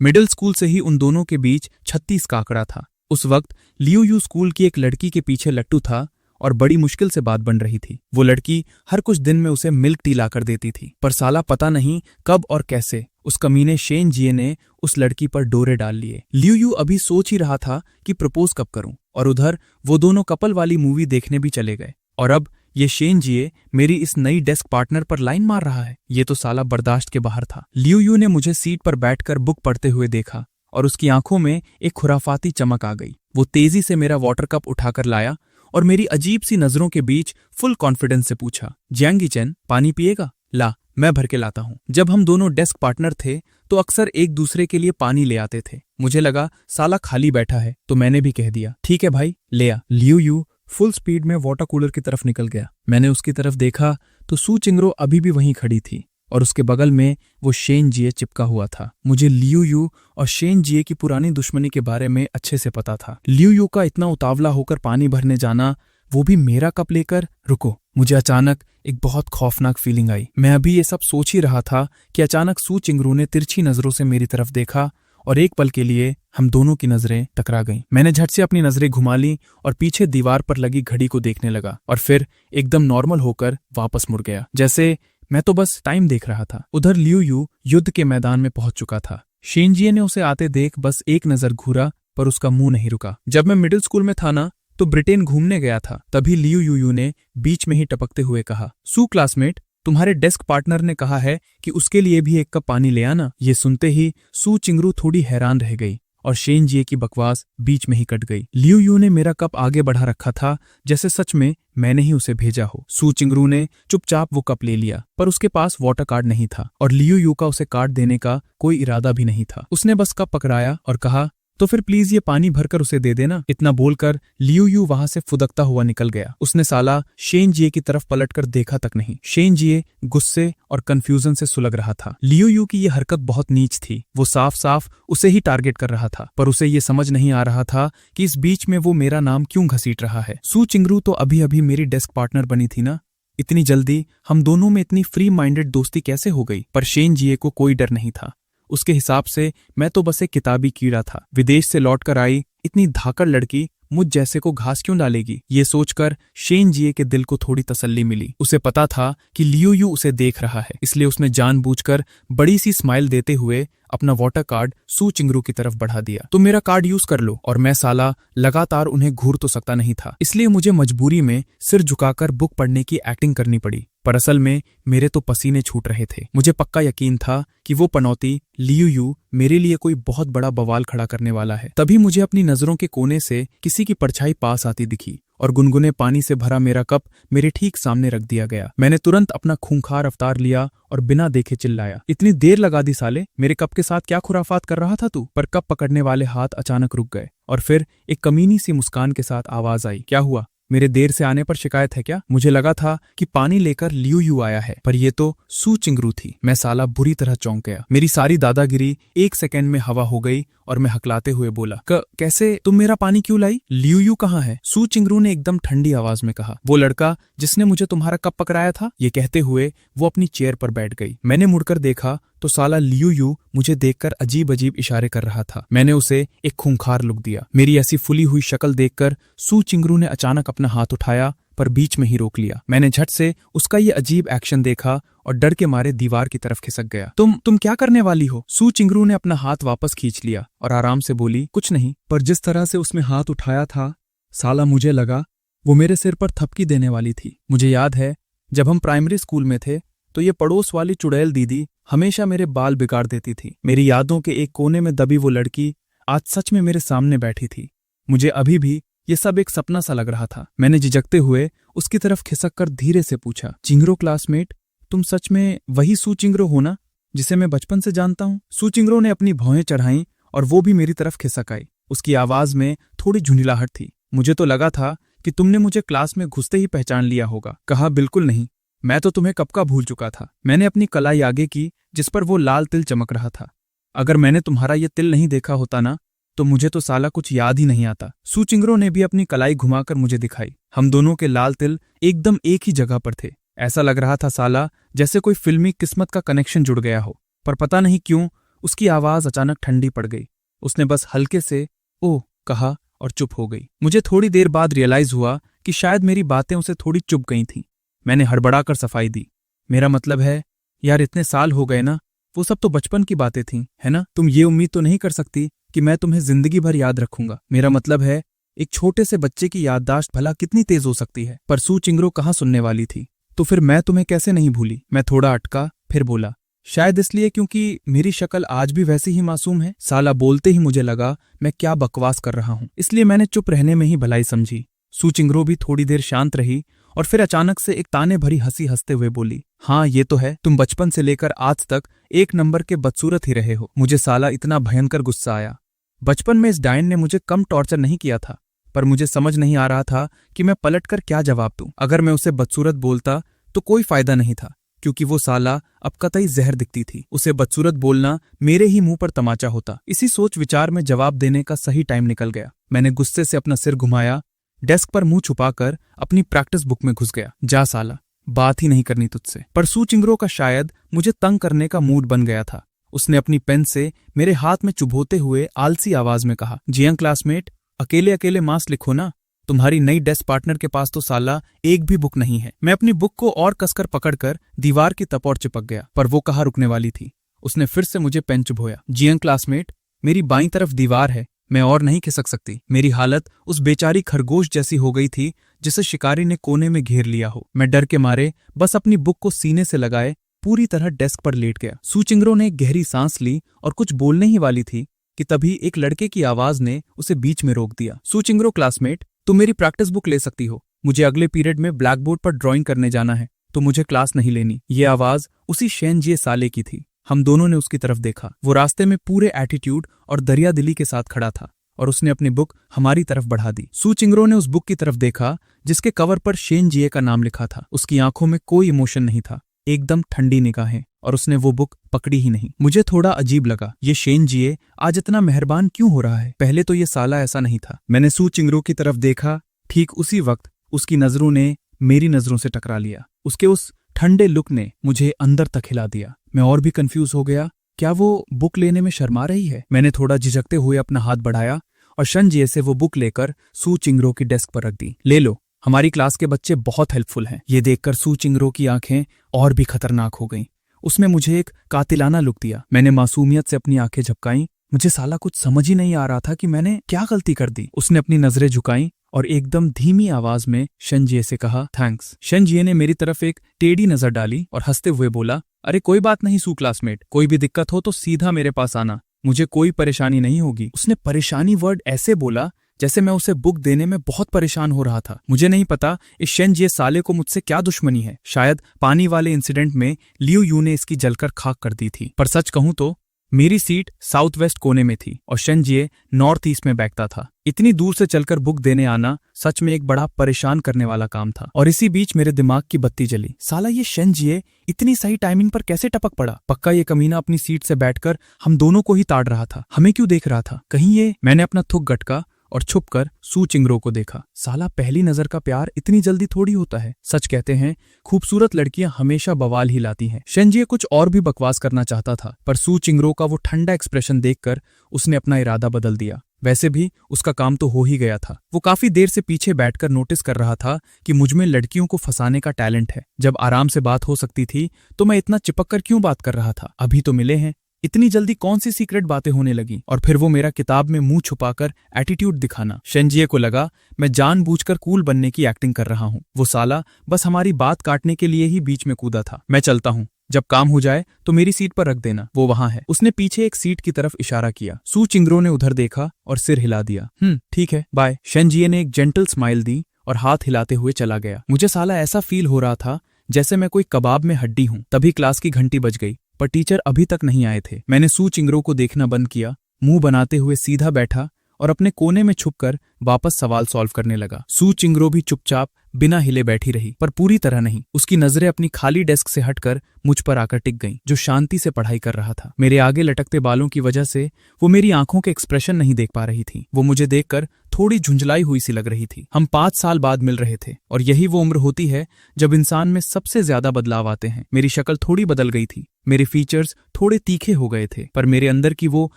मिडिल स्कूल से ही उन दोनों के बीच 36 का आंकड़ा था। उस वक्त लियू यू स्कूल की एक लड़की के पीछे लट्टू था और बड़ी मुश्किल से बात बन रही थी। वो लड़की हर कुछ दिन में उसे मिल्क टी लाकर देती थी, पर साला पता नहीं कब और कैसे उस कमीने शेन जिए ने उस लड़की पर डोरे डाल लिए। लियू यू अभी सोच ही रहा था कि प्रपोज कब करूं, और उधर वो दोनों कपल वाली मूवी देखने भी चले गए। और अब ये शेन जिए मेरी इस नई डेस्क पार्टनर पर लाइन मार रहा है। ये तो साला बर्दाश्त के बाहर था। लियू यू ने मुझे सीट पर बैठकर बुक पढ़ते हुए देखा और उसकी आंखों में एक खुराफाती चमक आ गई। वो तेजी से मेरा वाटर कप उठाकर लाया और मेरी अजीब सी नजरों के बीच फुल कॉन्फिडेंस से पूछा, जियांगी चैन पानी पिएगा? ला, मैं भर के लाता हूँ। जब हम दोनों डेस्क पार्टनर थे तो अक्सर एक दूसरे के लिए पानी ले आते थे। मुझे लगा साला खाली बैठा है तो मैंने भी कह दिया, ठीक है भाई ले आ। लियू यू फुल स्पीड में वाटर कूलर की तरफ निकल गया। मैंने उसकी तरफ देखा तो सू चिंगरो अभी भी वहीं खड़ी थी और उसके बगल में वो शेन जिए चिपका हुआ था। मुझे लियू यू और शेन जिए की पुरानी दुश्मनी के बारे में अच्छे से पता था। लियू यू का इतना उतावला होकर पानी भरने जाना, वो भी मेरा कप लेकर। रुको, मुझे अचानक एक बहुत खौफनाक फीलिंग आई। मैं अभी ये सब सोच ही रहा था कि अचानक सू चिंगरू ने तिरछी नजरों से मेरी तरफ देखा और एक पल के लिए हम दोनों की नजरें टकरा गईं। मैंने झट से अपनी नजरें घुमा ली और पीछे दीवार पर लगी घड़ी को देखने लगा और फिर एकदम नॉर्मल होकर वापस मुड़ गया, जैसे मैं तो बस टाइम देख रहा था। उधर लियू यू युद्ध के मैदान में पहुंच चुका था। शेनजिए ने उसे आते देख बस एक नजर घूरा पर उसका मुंह नहीं रुका। जब मैं मिडिल स्कूल में था ना तो ब्रिटेन घूमने गया था, तभी लियू यू ने बीच में ही टपकते हुए कहा, सू क्लासमेट, तुम्हारे डेस्क पार्टनर ने कहा है कि उसके लिए भी एक कप पानी ले आना। ये सुनते ही सू चिंगरू थोड़ी हैरान रह गई और शेन जिए की बकवास बीच में ही कट गई। लियू यू ने मेरा कप आगे बढ़ा रखा था जैसे सच में मैंने ही उसे भेजा हो। सू चिंगरू ने चुपचाप वो कप ले लिया, पर उसके पास वाटर कार्ड नहीं था और लियू यू का उसे कार्ड देने का कोई इरादा भी नहीं था। उसने बस कप पकड़ाया और कहा, तो फिर प्लीज ये पानी भरकर उसे दे देना। इतना बोलकर लियू यू वहां से फुदकता हुआ निकल गया। उसने साला शेन जिए की तरफ पलटकर देखा तक नहीं। शेन जिए गुस्से और कंफ्यूजन से सुलग रहा था। लियू यू की ये हरकत बहुत नीच थी। वो साफ साफ उसे ही टारगेट कर रहा था, पर उसे ये समझ नहीं आ रहा था कि इस बीच में वो मेरा नाम क्यों घसीट रहा है। सू चिंगरू तो अभी अभी मेरी डेस्क पार्टनर बनी थी ना, इतनी जल्दी हम दोनों में इतनी फ्री माइंडेड दोस्ती कैसे हो गई? पर शेन जिए को कोई डर नहीं था। उसके हिसाब से मैं तो बस एक किताबी कीड़ा था। विदेश से लौटकर आई इतनी धाकड़ लड़की मुझ जैसे को घास क्यों डालेगी? ये सोचकर शेन जिए के दिल को थोड़ी तसल्ली मिली। उसे पता था कि लियू यू उसे देख रहा है, इसलिए उसने जानबूझकर बड़ी सी स्माइल देते हुए अपना वाटर कार्ड सू चिंगरू की तरफ बढ़ा दिया। तुम मेरा कार्ड यूज कर लो। और मैं साला लगातार उन्हें घूर तो सकता नहीं था, इसलिए मुझे मजबूरी में सिर झुकाकर बुक पढ़ने की एक्टिंग करनी पड़ी। पर असल में मेरे तो पसीने छूट रहे थे। मुझे पक्का यकीन था कि वो पनौती लियू यू मेरे लिए कोई बहुत बड़ा बवाल खड़ा करने वाला है। तभी मुझे अपनी नजरों के कोने से किसी की परछाई पास आती दिखी और गुनगुने पानी से भरा मेरा कप मेरे ठीक सामने रख दिया गया। मैंने तुरंत अपना खूंखार अवतार लिया और बिना देखे चिल्लाया, इतनी देर लगा दी साले, मेरे कप के साथ क्या खुराफात कर रहा था तू? पर कप पकड़ने वाले हाथ अचानक रुक गए और फिर एक कमीनी सी मुस्कान के साथ आवाज आई, क्या हुआ? मेरे देर से आने पर शिकायत है क्या? मुझे लगा था कि पानी लेकर लियू यू आया है, पर ये तो सू चिंगरू थी। मैं साला बुरी तरह चौंक गया। मेरी सारी दादागिरी एक सेकंड में हवा हो गई और मैं हकलाते हुए बोला, कैसे? तुम मेरा पानी क्यों लाई? लियू यू कहाँ है? सू चिंगरू ने एकदम ठंडी आवाज में कहा, वो लड़का जिसने मुझे तुम्हारा कप पकड़ाया था। ये कहते हुए वो अपनी चेयर पर बैठ गई। मैंने मुड़कर देखा तो साला लियू यू मुझे देखकर अजीब अजीब इशारे कर रहा था। मैंने उसे एक खूंखार लुक दिया। मेरी ऐसी फुली हुई शक्ल देखकर सू चिंगरू ने अचानक अपना हाथ उठाया पर बीच में ही रोक लिया। मैंने झट से उसका ये अजीब एक्शन देखा और डर के मारे दीवार की तरफ खिसक गया। तुम क्या करने वाली हो? सू चिंगरू ने अपना हाथ वापस खींच लिया और आराम से बोली, कुछ नहीं। पर जिस तरह से उसने हाथ उठाया था साला मुझे लगा वो मेरे सिर पर थपकी देने वाली थी। मुझे याद है जब हम प्राइमरी स्कूल में थे तो ये पड़ोस वाली चुड़ैल दीदी हमेशा मेरे बाल बिगाड़ देती थी। मेरी यादों के एक कोने में दबी वो लड़की आज सच में मेरे सामने बैठी थी। मुझे अभी भी ये सब एक सपना सा लग रहा था। मैंने झिझकते हुए उसकी तरफ खिसक कर धीरे से पूछा, चिंगरो क्लासमेट, तुम सच में वही सू चिंगरो हो ना जिसे मैं बचपन से जानता हूँ? सू चिंगरो ने अपनी भौहें चढ़ाईं और वो भी मेरी तरफ खिसक आई। उसकी आवाज में थोड़ी झुंझलाहट थी। मुझे तो लगा था कि तुमने मुझे क्लास में घुसते ही पहचान लिया होगा। कहा, बिल्कुल नहीं, मैं तो तुम्हें कब का भूल चुका था। मैंने अपनी कलाई आगे की जिस पर वो लाल तिल चमक रहा था। अगर मैंने तुम्हारा ये तिल नहीं देखा होता ना तो मुझे तो साला कुछ याद ही नहीं आता। सू चिंगरो ने भी अपनी कलाई घुमाकर मुझे दिखाई। हम दोनों के लाल तिल एकदम एक ही जगह पर थे। ऐसा लग रहा था साला जैसे कोई फिल्मी किस्मत का कनेक्शन जुड़ गया हो। पर पता नहीं क्यों उसकी आवाज अचानक ठंडी पड़ गई। उसने बस हल्के से ओह कहा और चुप हो गई। मुझे थोड़ी देर बाद रियलाइज हुआ कि शायद मेरी बातें उसे थोड़ी चुभ गई थीं। मैंने हड़बड़ाकर सफाई दी। मेरा मतलब है, यार इतने साल हो गए ना, वो सब तो बचपन की बातें थीं, है ना? तुम ये उम्मीद तो नहीं कर सकती कि मैं तुम्हें जिंदगी भर याद रखूंगा। मेरा मतलब है, एक छोटे से बच्चे की याददाश्त भला कितनी तेज हो सकती है। पर सू चिंगरो कहाँ सुनने वाली थी। तो फिर मैं तुम्हें कैसे नहीं भूली? मैं थोड़ा अटका, फिर बोला, शायद इसलिए क्योंकि मेरी शक्ल आज भी वैसी ही मासूम है। साला बोलते ही मुझे लगा मैं क्या बकवास कर रहा हूं, इसलिए मैंने चुप रहने में ही भलाई समझी। सू चिंगरो भी थोड़ी देर शांत रही और फिर अचानक से एक ताने भरी हंसी हंसते हुए बोली, हाँ ये तो है, तुम बचपन से लेकर आज तक एक नंबर के बदसूरत ही रहे हो। मुझे साला इतना भयंकर गुस्सा आया। बचपन में इस डायन ने मुझे कम टॉर्चर नहीं किया था, पर मुझे समझ नहीं आ रहा था कि मैं पलटकर क्या जवाब दूं। अगर मैं उसे बदसूरत बोलता तो कोई फायदा नहीं था, क्योंकि वो साला अब कतई जहर दिखती थी। उसे बदसूरत बोलना मेरे ही मुंह पर तमाचा होता। इसी सोच विचार में जवाब देने का सही टाइम निकल गया। मैंने गुस्से से अपना सिर घुमाया, डेस्क पर मुंह छुपाकर अपनी प्रैक्टिस बुक में घुस गया। जा साला, बात ही नहीं करनी तुझसे। पर सू चिंगरो का शायद मुझे तंग करने का मूड बन गया था। उसने अपनी पेन से मेरे हाथ में चुभोते हुए आलसी आवाज में कहा, जी क्लासमेट, अकेले अकेले मार्क्स लिखो ना। तुम्हारी नई डेस्क पार्टनर के पास तो साला एक भी बुक नहीं है। मैं अपनी बुक को और कसकर पकड़कर दीवार की तप और चिपक गया, पर वो कहाँ रुकने वाली थी। उसने फिर से मुझे पेन चुभोया। जी क्लासमेट, मेरी बाईं तरफ दीवार है, मैं और नहीं खिसक सकती। मेरी हालत उस बेचारी खरगोश जैसी हो गई थी जिसे शिकारी ने कोने में घेर लिया हो। मैं डर के मारे बस अपनी बुक को सीने से लगाए पूरी तरह डेस्क पर लेट गया। सू चिंगरो ने एक गहरी सांस ली और कुछ बोलने ही वाली थी कि तभी एक लड़के की आवाज ने उसे बीच में रोक दिया। सू चिंगरो क्लासमेट, तुम मेरी प्रैक्टिस बुक ले सकती हो। मुझे अगले पीरियड में ब्लैक बोर्ड पर ड्राइंग करने जाना है, तो मुझे क्लास नहीं लेनी। ये आवाज उसी शेनजिए साले की थी। हम दोनों ने उसकी तरफ देखा। वो रास्ते में पूरे एटीट्यूड और दरिया दिली के साथ खड़ा था और उसने अपनी बुक हमारी तरफ बढ़ा दी। सू चिंगरो ने उस बुक की तरफ देखा जिसके कवर पर शेनजिए का नाम लिखा था। उसकी आंखों में कोई इमोशन नहीं था, एकदम ठंडी निगाहें, और उसने वो बुक पकड़ी ही नहीं। मुझे थोड़ा अजीब लगा, ये शेनजिए आज इतना मेहरबान क्यों हो रहा है? पहले तो ये साला ऐसा नहीं था। मैंने सू चिंगरो की तरफ देखा। ठीक उसी वक्त उसकी नजरों ने मेरी नजरों से टकरा लिया। उसके उस ठंडे लुक ने मुझे अंदर तक हिला दिया। मैं और भी कंफ्यूज हो गया। क्या वो बुक लेने में शर्मा रही है? मैंने थोड़ा झिझकते हुए अपना हाथ बढ़ाया और शेनजिए से वो बुक लेकर सू चिंगरो की डेस्क पर रख दी। ले लो, हमारी क्लास के बच्चे बहुत हेल्पफुल हैं। ये देखकर सू चिंगरो की आंखें और भी खतरनाक हो गईं। उसने मुझे एक कातिलाना लुक दिया। मैंने मासूमियत से अपनी आंखें झपकाईं। मुझे साला कुछ समझ ही नहीं आ रहा था कि मैंने क्या गलती कर दी। उसने अपनी नजरें झुकाईं और एकदम धीमी आवाज में शेनजिए से कहा, थैंक्स। शेनजिए ने मेरी तरफ एक टेढ़ी नजर डाली और हंसते हुए बोला, अरे कोई बात नहीं सू क्लासमेट, कोई भी दिक्कत हो तो सीधा मेरे पास आना, मुझे कोई परेशानी नहीं होगी। उसने परेशानी वर्ड ऐसे बोला जैसे मैं उसे बुक देने में बहुत परेशान हो रहा था। मुझे नहीं पता इस शेनजिए साले को मुझसे क्या दुश्मनी है। शायद पानी वाले इंसिडेंट में लियू यू ने इसकी जलकर खाक कर दी थी। पर सच कहूं तो मेरी सीट साउथ वेस्ट कोने में थी और शेनजिए नॉर्थ ईस्ट में बैठता था। इतनी दूर से चलकर बुक देने आना सच में एक बड़ा परेशान करने वाला काम था। और इसी बीच मेरे दिमाग की बत्ती जली। साला ये शेनजिए इतनी सही टाइमिंग पर कैसे टपक पड़ा? पक्का ये कमीना अपनी सीट से बैठकर हम दोनों को ही ताड़ रहा था। हमें क्यों देख रहा था? कहीं ये? मैंने अपना थुक गटका और छुपकर सू चिंगरो को देखा। साला पहली नजर का प्यार इतनी जल्दी थोड़ी होता है। सच कहते हैं खूबसूरत लड़कियां हमेशा बवाल ही लाती हैं। शेनजिए कुछ और भी बकवास करना चाहता था, पर सू चिंगरो का वो ठंडा एक्सप्रेशन देखकर उसने अपना इरादा बदल दिया। वैसे भी उसका काम तो हो ही गया था। वो काफी देर से पीछे बैठकर नोटिस कर रहा था कि मुझमें लड़कियों को फंसाने का टैलेंट है। जब आराम से बात हो सकती थी तो मैं इतना चिपक कर क्यों बात कर रहा था? अभी तो मिले हैं, इतनी जल्दी कौन सी सीक्रेट बातें होने लगी? और फिर वो मेरा किताब में मुंह छुपाकर एटीट्यूड दिखाना। शेनजिए को लगा मैं जानबूझकर कूल बनने की एक्टिंग कर रहा हूँ। वो साला बस हमारी बात काटने के लिए ही बीच में कूदा था। मैं चलता हूँ, जब काम हो जाए तो मेरी सीट पर रख देना, वो वहां है। उसने पीछे एक सीट की तरफ इशारा किया। सू चिंगरो ने उधर देखा और सिर हिला दिया। ठीक है, बाय। शेनजिए ने एक जेंटल स्माइल दी और हाथ हिलाते हुए चला गया। मुझे साला ऐसा फील हो रहा था जैसे मैं कोई कबाब में हड्डी हूँ। तभी क्लास की घंटी बज गई, पर टीचर अभी तक नहीं आए थे। मैंने सू चिंगरो को देखना बंद किया, मुंह बनाते हुए सीधा बैठा और अपने कोने में छुपकर वापस सवाल सॉल्व करने लगा। सू चिंगरो भी चुपचाप बिना हिले बैठी रही, पर पूरी तरह नहीं। उसकी नजरें अपनी खाली डेस्क से हटकर मुझ पर आकर टिक गईं, जो शांति से पढ़ाई कर रहा था। मेरे आगे लटकते बालों की वजह से वो मेरी आंखों के एक्सप्रेशन नहीं देख पा रही थी। वो मुझे देखकर थोड़ी झुंझलाई हुई सी लग रही थी। हम 5 साल बाद मिल रहे थे और यही वो उम्र होती है जब इंसान में सबसे ज्यादा बदलाव आते हैं। मेरी शक्ल थोड़ी बदल गई थी, मेरे फीचर्स थोड़े तीखे हो गए थे, पर मेरे अंदर की वो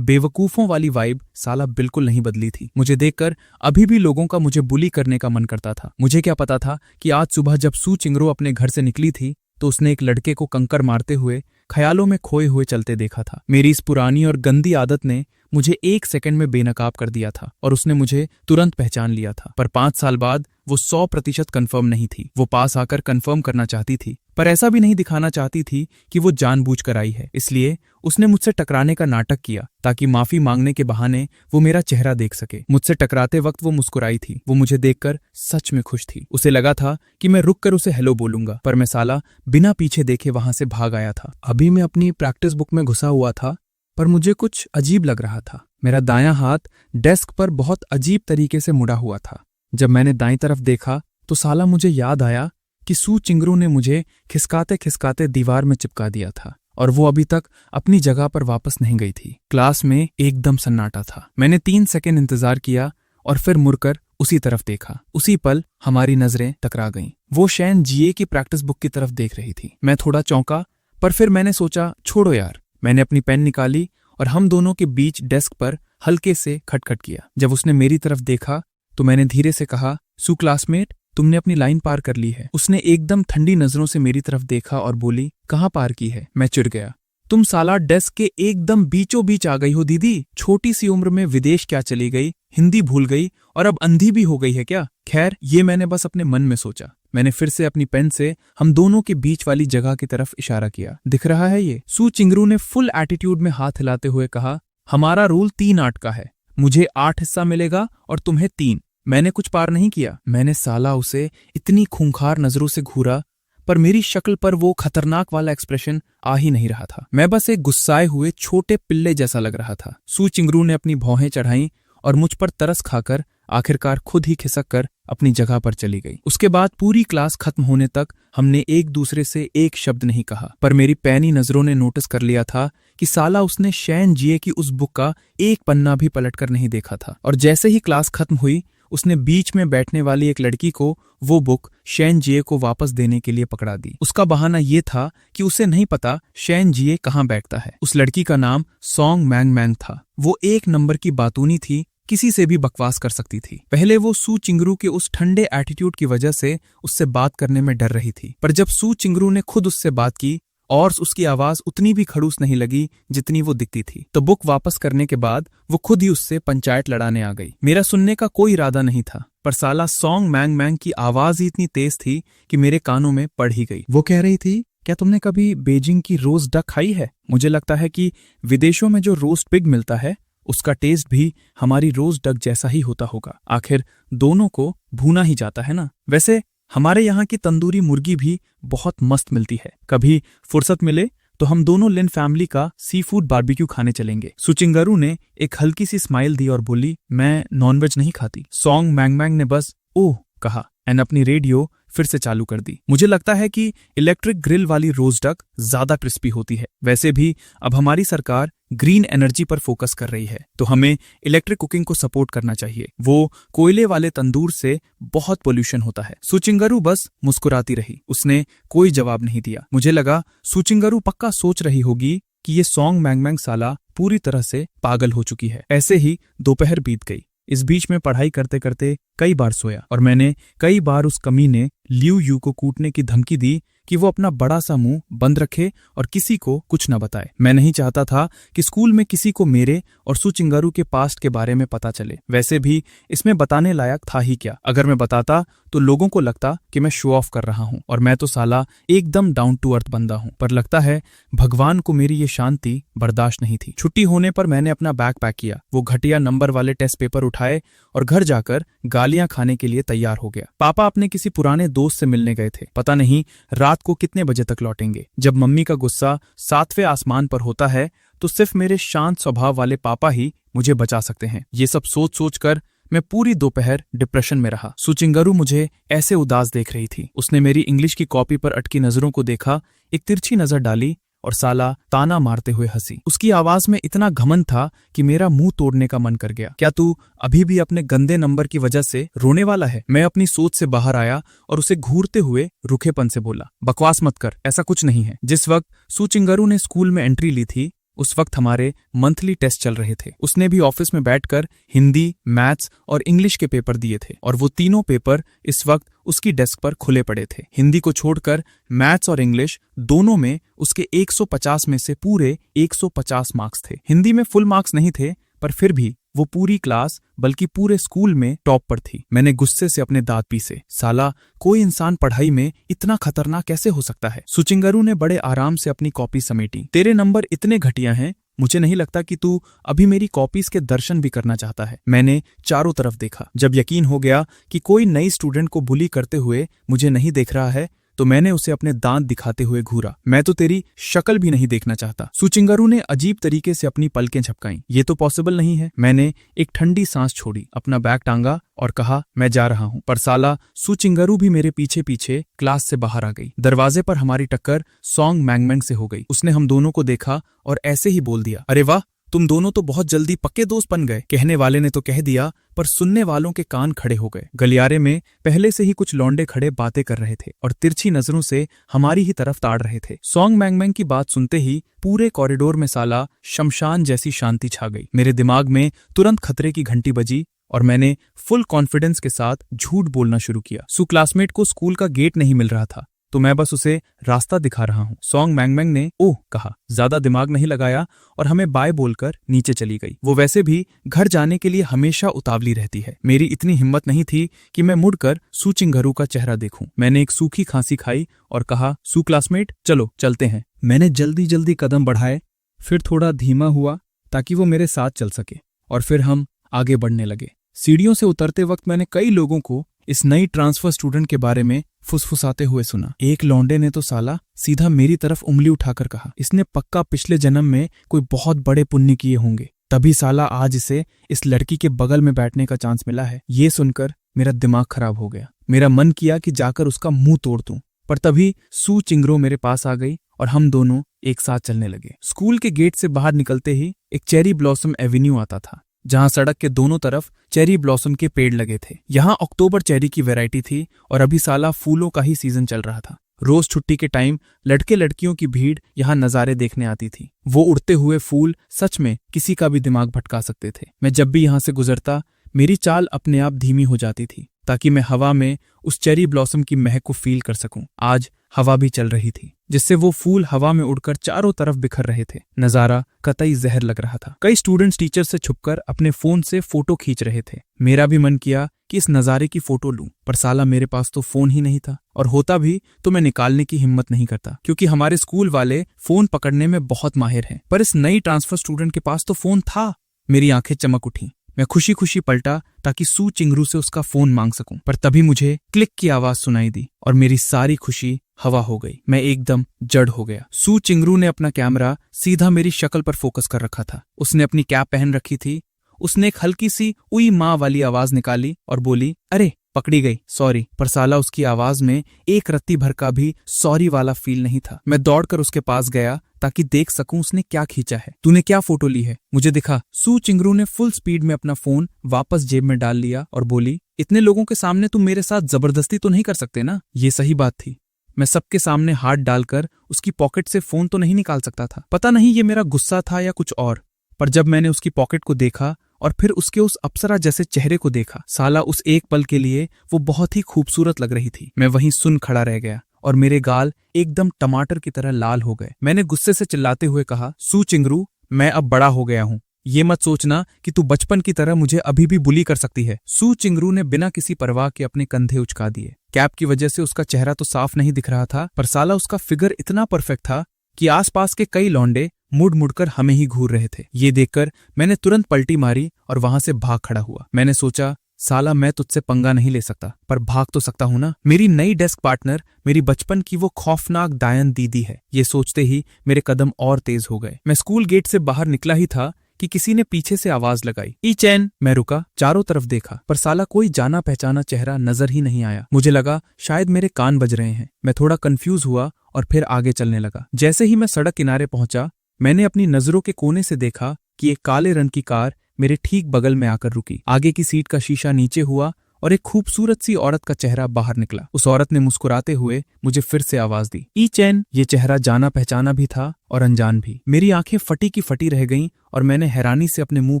बेवकूफों वाली वाइब साला बिल्कुल नहीं बदली थी। मुझे देखकर अभी भी लोगों का मुझे बुली करने का मन करता था। मुझे क्या पता था कि आज सुबह जब सू चिंगरो अपने घर से निकली थी तो उसने एक लड़के को कंकर मारते हुए ख्यालों में खोए हुए चलते देखा था। मेरी इस पुरानी और गंदी आदत ने मुझे 1 सेकंड में बेनकाब कर दिया था और उसने मुझे तुरंत पहचान लिया था। पर 5 साल बाद वो 100% कन्फर्म नहीं थी। वो पास आकर कन्फर्म करना चाहती थी, पर ऐसा भी नहीं दिखाना चाहती थी कि वो जानबूझकर आई है। इसलिए उसने मुझसे टकराने का नाटक किया ताकि माफी मांगने के बहाने वो मेरा चेहरा देख सके। मुझसे टकराते वक्त वो मुस्कुराई थी। वो मुझे देखकर सच में खुश थी। उसे लगा था कि मैं रुककर उसे हेलो बोलूंगा, पर मैं साला बिना पीछे देखे वहां से भाग आया था। अभी मैं अपनी प्रैक्टिस बुक में घुसा हुआ था, पर मुझे कुछ अजीब लग रहा था। मेरा दायां हाथ डेस्क पर बहुत अजीब तरीके से मुड़ा हुआ था। जब मैंने दाईं तरफ देखा तो साला मुझे याद आया कि सू चिंगरू ने मुझे खिसकाते खिसकाते दीवार में चिपका दिया था और वो अभी तक अपनी जगह पर वापस नहीं गई थी। क्लास में एकदम सन्नाटा था। मैंने 3 सेकंड इंतजार किया और फिर मुड़कर उसी तरफ देखा। उसी पल हमारी नजरें टकरा गईं। वो शैन जीए की प्रैक्टिस बुक की तरफ देख रही थी। मैं थोड़ा चौंका, पर फिर मैंने सोचा छोड़ो यार। मैंने अपनी पेन निकाली और हम दोनों के बीच डेस्क पर हल्के से खटखट किया। जब उसने मेरी तरफ देखा तो मैंने धीरे से कहा, सू क्लासमेट, तुमने अपनी लाइन पार कर ली है। उसने एकदम ठंडी नजरों से मेरी तरफ देखा और बोली, कहाँ पार की है? मैं चिढ़ गया। तुम साला डेस्क के एकदम बीचों बीच आ गई हो दीदी। छोटी सी उम्र में विदेश क्या चली गई, हिंदी भूल गई और अब अंधी भी हो गई है क्या? खैर, ये मैंने बस अपने मन में सोचा। मैंने फिर से अपनी पेन से हम दोनों के बीच वाली जगह की तरफ इशारा किया। दिख रहा है ये? सू चिंगरू ने फुल एटीट्यूड में हाथ हिलाते हुए कहा, हमारा रूल 3-8 का है। मुझे 8 हिस्सा मिलेगा और तुम्हें 3। मैंने कुछ पार नहीं किया। मैंने साला उसे इतनी खूंखार नजरों से घूरा, पर मेरी शक्ल पर वो खतरनाक वाला एक्सप्रेशन आ ही नहीं रहा था। मैं बस एक गुस्साए हुए छोटे पिल्ले जैसा लग रहा था। सू चिंगरू ने अपनी भौहें चढ़ाईं और मुझ पर तरस खाकर आखिरकार खुद ही खिसक कर अपनी जगह पर चली गई। उसके बाद पूरी क्लास खत्म होने तक हमने एक दूसरे से एक शब्द नहीं कहा, पर मेरी पैनी नजरों ने नोटिस कर लिया था कि साला उसने शैन जीए की उस बुक का एक पन्ना भी पलटकर नहीं देखा था। और जैसे ही क्लास खत्म हुई, उसने बीच में बैठने वाली एक लड़की को वो बुक शैन जीए को वापस देने के लिए पकड़ा दी। उसका बहाना ये था कि उसे नहीं पता शैन जीए कहाँ बैठता है। उस लड़की का नाम सॉन्ग मैंग मैंग था। वो 1 नंबर की बातूनी थी, किसी से भी बकवास कर सकती थी। पहले वो सू चिंगरू के उस ठंडे एटीट्यूड की वजह से उससे बात करने में डर रही थी, पर जब सू चिंगरू ने खुद उससे बात की और उसकी आवाज उतनी भी खड़ूस नहीं लगी जितनी वो दिखती थी, तो बुक वापस करने के बाद वो खुद ही उससे पंचायत लड़ाने आ गई। मेरा सुनने का कोई इरादा नहीं था, पर साला सॉन्ग मैंग मैंग की आवाज ही इतनी तेज थी कि मेरे कानों में पड़ ही गई। वो कह रही थी, क्या तुमने कभी बीजिंग की रोस्ट डक खाई है? मुझे लगता है कि विदेशों में जो रोस्ट पिग मिलता है उसका टेस्ट भी हमारी रोस्ट डक जैसा ही होता होगा। आखिर दोनों को भूना ही जाता है ना। वैसे हमारे यहाँ की तंदूरी मुर्गी भी बहुत मस्त मिलती है। कभी फुर्सत मिले तो हम दोनों लिन फैमिली का सी फूड बारबेक्यू खाने चलेंगे। सुचिंगारू ने एक हल्की सी स्माइल दी और बोली, मैं नॉनवेज नहीं खाती। सॉन्ग मैंग मैंग ने बस ओह कहा एंड अपनी रेडियो फिर से चालू कर दी। मुझे लगता है कि इलेक्ट्रिक ग्रिल वाली रोस्ट डक ज्यादा क्रिस्पी होती है। वैसे भी अब हमारी सरकार ग्रीन एनर्जी पर फोकस कर रही है, तो हमें इलेक्ट्रिक कुकिंग को सपोर्ट करना चाहिए। वो कोयले वाले तंदूर से बहुत पोल्यूशन होता है। सुचिंगारू बस मुस्कुराती रही, उसने कोई जवाब नहीं दिया। मुझे लगा सुचिंगारू पक्का सोच रही होगी कि ये सॉन्ग मैंग मैंग साला पूरी तरह से पागल हो चुकी है। ऐसे ही दोपहर बीत गई। इस बीच में पढ़ाई करते करते कई बार सोया और मैंने कई बार उस कमीने लियू यू को कूटने की धमकी दी कि वो अपना बड़ा सा मुंह बंद रखे और किसी को कुछ न बताए। मैं नहीं चाहता था कि स्कूल में किसी को मेरे और सुचिंगारू के पास्ट के बारे में पता चले। वैसे भी इसमें बताने लायक था ही क्या। अगर मैं बताता तो लोगों को लगता कि मैं शो ऑफ कर रहा हूं, और मैं तो साला एकदम डाउन टू अर्थ बंदा हूं। पर लगता है भगवान को मेरी ये शांति बर्दाश्त नहीं थी। छुट्टी होने पर मैंने अपना बैग पैक किया, वो घटिया नंबर वाले टेस्ट पेपर उठाए और घर जाकर गालियां खाने के लिए तैयार हो गया। पापा अपने किसी पुराने दोस्त से मिलने गए थे, पता नहीं रात को कितने बजे तक लौटेंगे। जब मम्मी का गुस्सा 7वें आसमान पर होता है तो सिर्फ मेरे शांत स्वभाव वाले पापा ही मुझे बचा सकते हैं। ये सब सोच सोच कर मैं पूरी दोपहर डिप्रेशन में रहा। सुचिंगरू मुझे ऐसे उदास देख रही थी। उसने मेरी इंग्लिश की कॉपी पर अटकी नजरों को देखा, एक तिरछी नजर डाली और साला ताना मारते हुए हंसी। उसकी आवाज में इतना घमंड था कि मेरा मुंह तोड़ने का मन कर गया। क्या तू अभी भी अपने गंदे नंबर की वजह से रोने वाला है? मैं अपनी सोच से बाहर आया और उसे घूरते हुए रूखेपन से बोला, बकवास मत कर, ऐसा कुछ नहीं है। जिस वक्त सुचिंगरू ने स्कूल में एंट्री ली थी उस वक्त हमारे मंथली टेस्ट चल रहे थे। उसने भी ऑफिस में बैठकर हिंदी, मैथ्स और इंग्लिश के पेपर दिए थे और वो तीनों पेपर इस वक्त उसकी डेस्क पर खुले पड़े थे। हिंदी को छोड़कर मैथ्स और इंग्लिश दोनों में उसके 150 में से पूरे 150 मार्क्स थे। हिंदी में फुल मार्क्स नहीं थे, पर फिर भी वो पूरी क्लास बल्कि पूरे स्कूल में टॉप पर थी। मैंने गुस्से से अपने दांत पीसे। साला, कोई इंसान पढ़ाई में इतना खतरनाक कैसे हो सकता है? सुचिंगरू ने बड़े आराम से अपनी कॉपी समेटी। तेरे नंबर इतने घटिया हैं, मुझे नहीं लगता कि तू अभी मेरी कॉपीज के दर्शन भी करना चाहता है। मैंने चारों तरफ देखा। जब यकीन हो गया कि कोई नई स्टूडेंट को बुली करते हुए मुझे नहीं देख रहा है तो मैंने उसे अपने दांत दिखाते हुए घूरा। मैं तो तेरी शक्ल भी नहीं देखना चाहता। सुचिंगरू ने अजीब तरीके से अपनी पलकें झपकाईं। ये तो पॉसिबल नहीं है। मैंने एक ठंडी सांस छोड़ी, अपना बैग टांगा और कहा, मैं जा रहा हूं। पर साला, सुचिंगरू भी मेरे पीछे पीछे क्लास से बाहर आ गई। दरवाजे पर हमारी टक्कर सॉन्ग मैंगमैंग से हो गई। उसने हम दोनों को देखा और ऐसे ही बोल दिया, अरे वाह, तुम दोनों तो बहुत जल्दी पक्के दोस्त बन गए। कहने वाले ने तो कह दिया, पर सुनने वालों के कान खड़े हो गए। गलियारे में पहले से ही कुछ लौंडे खड़े बातें कर रहे थे और तिरछी नजरों से हमारी ही तरफ ताड़ रहे थे। सॉन्ग मैंगमैंग की बात सुनते ही पूरे कॉरिडोर में साला शमशान जैसी शांति छा गई। मेरे दिमाग में तुरंत खतरे की घंटी बजी और मैंने फुल कॉन्फिडेंस के साथ झूठ बोलना शुरू किया। क्लासमेट को स्कूल का गेट नहीं मिल रहा था तो मैं बस उसे रास्ता दिखा रहा हूँ। सॉन्ग मैंगमैंग ने ओह कहा, ज्यादा दिमाग नहीं लगाया और हमें बाय बोलकर नीचे चली गई। वो वैसे भी घर जाने के लिए हमेशा उतावली रहती है। मेरी इतनी हिम्मत नहीं थी कि मैं मुड़कर सुचिंगरू का चेहरा देखूं। मैंने एक सूखी खांसी खाई और कहा, क्लासमेट, चलो चलते हैं। मैंने जल्दी जल्दी कदम बढ़ाए, फिर थोड़ा धीमा हुआ ताकि वो मेरे साथ चल सके और फिर हम आगे बढ़ने लगे। सीढ़ियों से उतरते वक्त मैंने कई लोगों को इस नई ट्रांसफर स्टूडेंट के बारे में फुसफुसाते हुए सुना। एक लौंडे ने तो साला सीधा मेरी तरफ उंगली उठाकर कहा, इसने पक्का पिछले जन्म में कोई बहुत बड़े पुण्य किए होंगे, तभी साला आज इसे इस लड़की के बगल में बैठने का चांस मिला है। ये सुनकर मेरा दिमाग खराब हो गया। मेरा मन किया कि जाकर उसका मुंह तोड़ दूं, पर तभी सुचिंगरू मेरे पास आ गई और हम दोनों एक साथ चलने लगे। स्कूल के गेट से बाहर निकलते ही एक चेरी ब्लॉसम एवेन्यू आता था जहां सड़क के दोनों तरफ चेरी ब्लॉसम के पेड़ लगे थे। यहाँ अक्टूबर चेरी की वैरायटी थी और अभी साला फूलों का ही सीजन चल रहा था। रोज छुट्टी के टाइम लड़के लड़कियों की भीड़ यहाँ नजारे देखने आती थी। वो उड़ते हुए फूल सच में किसी का भी दिमाग भटका सकते थे। मैं जब भी यहाँ से गुजरता मेरी चाल अपने आप धीमी हो जाती थी ताकि मैं हवा में उस चेरी ब्लॉसम की महक को फील कर सकूं। आज हवा भी चल रही थी जिससे वो फूल हवा में उड़कर चारों तरफ बिखर रहे थे। नजारा कतई जहर लग रहा था। कई स्टूडेंट्स टीचर से छुपकर अपने फोन से फोटो खींच रहे थे। मेरा भी मन किया कि इस नजारे की फोटो लूं, पर साला मेरे पास तो फोन ही नहीं था और होता भी तो मैं निकालने की हिम्मत नहीं करता क्योंकि हमारे स्कूल वाले फोन पकड़ने में बहुत माहिर हैं। पर इस नई ट्रांसफर स्टूडेंट के पास तो फोन था। मेरी आंखें चमक उठी। मैं खुशी खुशी पलटा ताकि सुचिंगरू से उसका फोन मांग सकूं, पर तभी मुझे क्लिक की आवाज सुनाई दी और मेरी सारी खुशी हवा हो गई। मैं एकदम जड़ हो गया। सुचिंगरू ने अपना कैमरा सीधा मेरी शक्ल पर फोकस कर रखा था। उसने अपनी कैप पहन रखी थी। उसने एक हल्की सी उई माँ वाली आवाज निकाली और बोली, अरे पकड़ी गई, सॉरी। पर साला उसकी आवाज में एक रत्ती भर का भी सॉरी वाला फील नहीं था। मैं दौड़कर उसके पास गया ताकि देख सकूं उसने क्या खींचा है। तूने क्या फोटो ली है, मुझे दिखा। सुचिंगरू ने फुल स्पीड में अपना फोन वापस जेब में डाल लिया और बोली, इतने लोगों के सामने तुम मेरे साथ जबरदस्ती तो नहीं कर सकते ना। ये सही बात थी। मैं सबके सामने हाथ डालकर उसकी पॉकेट से फोन तो नहीं निकाल सकता था। पता नहीं ये मेरा गुस्सा था या कुछ और, पर जब मैंने उसकी पॉकेट को देखा और फिर उसके उस अप्सरा जैसे चेहरे को देखा, साला उस एक पल के लिए वो बहुत ही खूबसूरत लग रही थी। मैं वहीं सुन खड़ा रह गया और मेरे गाल एकदम टमाटर की तरह लाल हो गए। मैंने गुस्से से चिल्लाते हुए कहा, सुचिंगरू, मैं अब बड़ा हो गया हूँ। ये मत सोचना कि तू बचपन की तरह मुझे अभी भी बुली कर सकती है। सुचिंगरू ने बिना किसी परवाह के अपने कंधे उचका दिए। कैप की वजह से उसका चेहरा तो साफ नहीं दिख रहा था, पर साला उसका फिगर इतना परफेक्ट था कि आसपास के कई लौंडे मुड़ मुड़कर हमें ही घूर रहे थे। ये देखकर मैंने तुरंत पलटी मारी और वहां से भाग खड़ा हुआ। मैंने सोचा, साला मैं तुझसे पंगा नहीं ले सकता, पर भाग तो सकता हूं ना। मेरी नई डेस्क पार्टनर मेरी बचपन की वो खौफनाक दायन दीदी है। ये सोचते ही मेरे कदम और तेज हो गए। मैं स्कूल गेट से बाहर निकला ही था कि किसी ने पीछे से आवाज लगाई, ई चैन। मैं रुका, चारों तरफ देखा, पर साला कोई जाना पहचाना चेहरा नजर ही नहीं आया। मुझे लगा शायद मेरे कान बज रहे हैं। मैं थोड़ा कंफ्यूज हुआ और फिर आगे चलने लगा। जैसे ही मैं सड़क किनारे पहुंचा, मैंने अपनी नजरों के कोने से देखा कि एक काले रंग की कार मेरे ठीक बगल में आकर रुकी। आगे की सीट का शीशा नीचे हुआ और एक खूबसूरत सी औरत का चेहरा बाहर निकला। उस औरत ने मुस्कुराते हुए मुझे फिर से आवाज दी, ई चैन। ये चेहरा जाना पहचाना भी था और अनजान भी। मेरी आंखें फटी की फटी रह गईं और मैंने हैरानी से अपने मुंह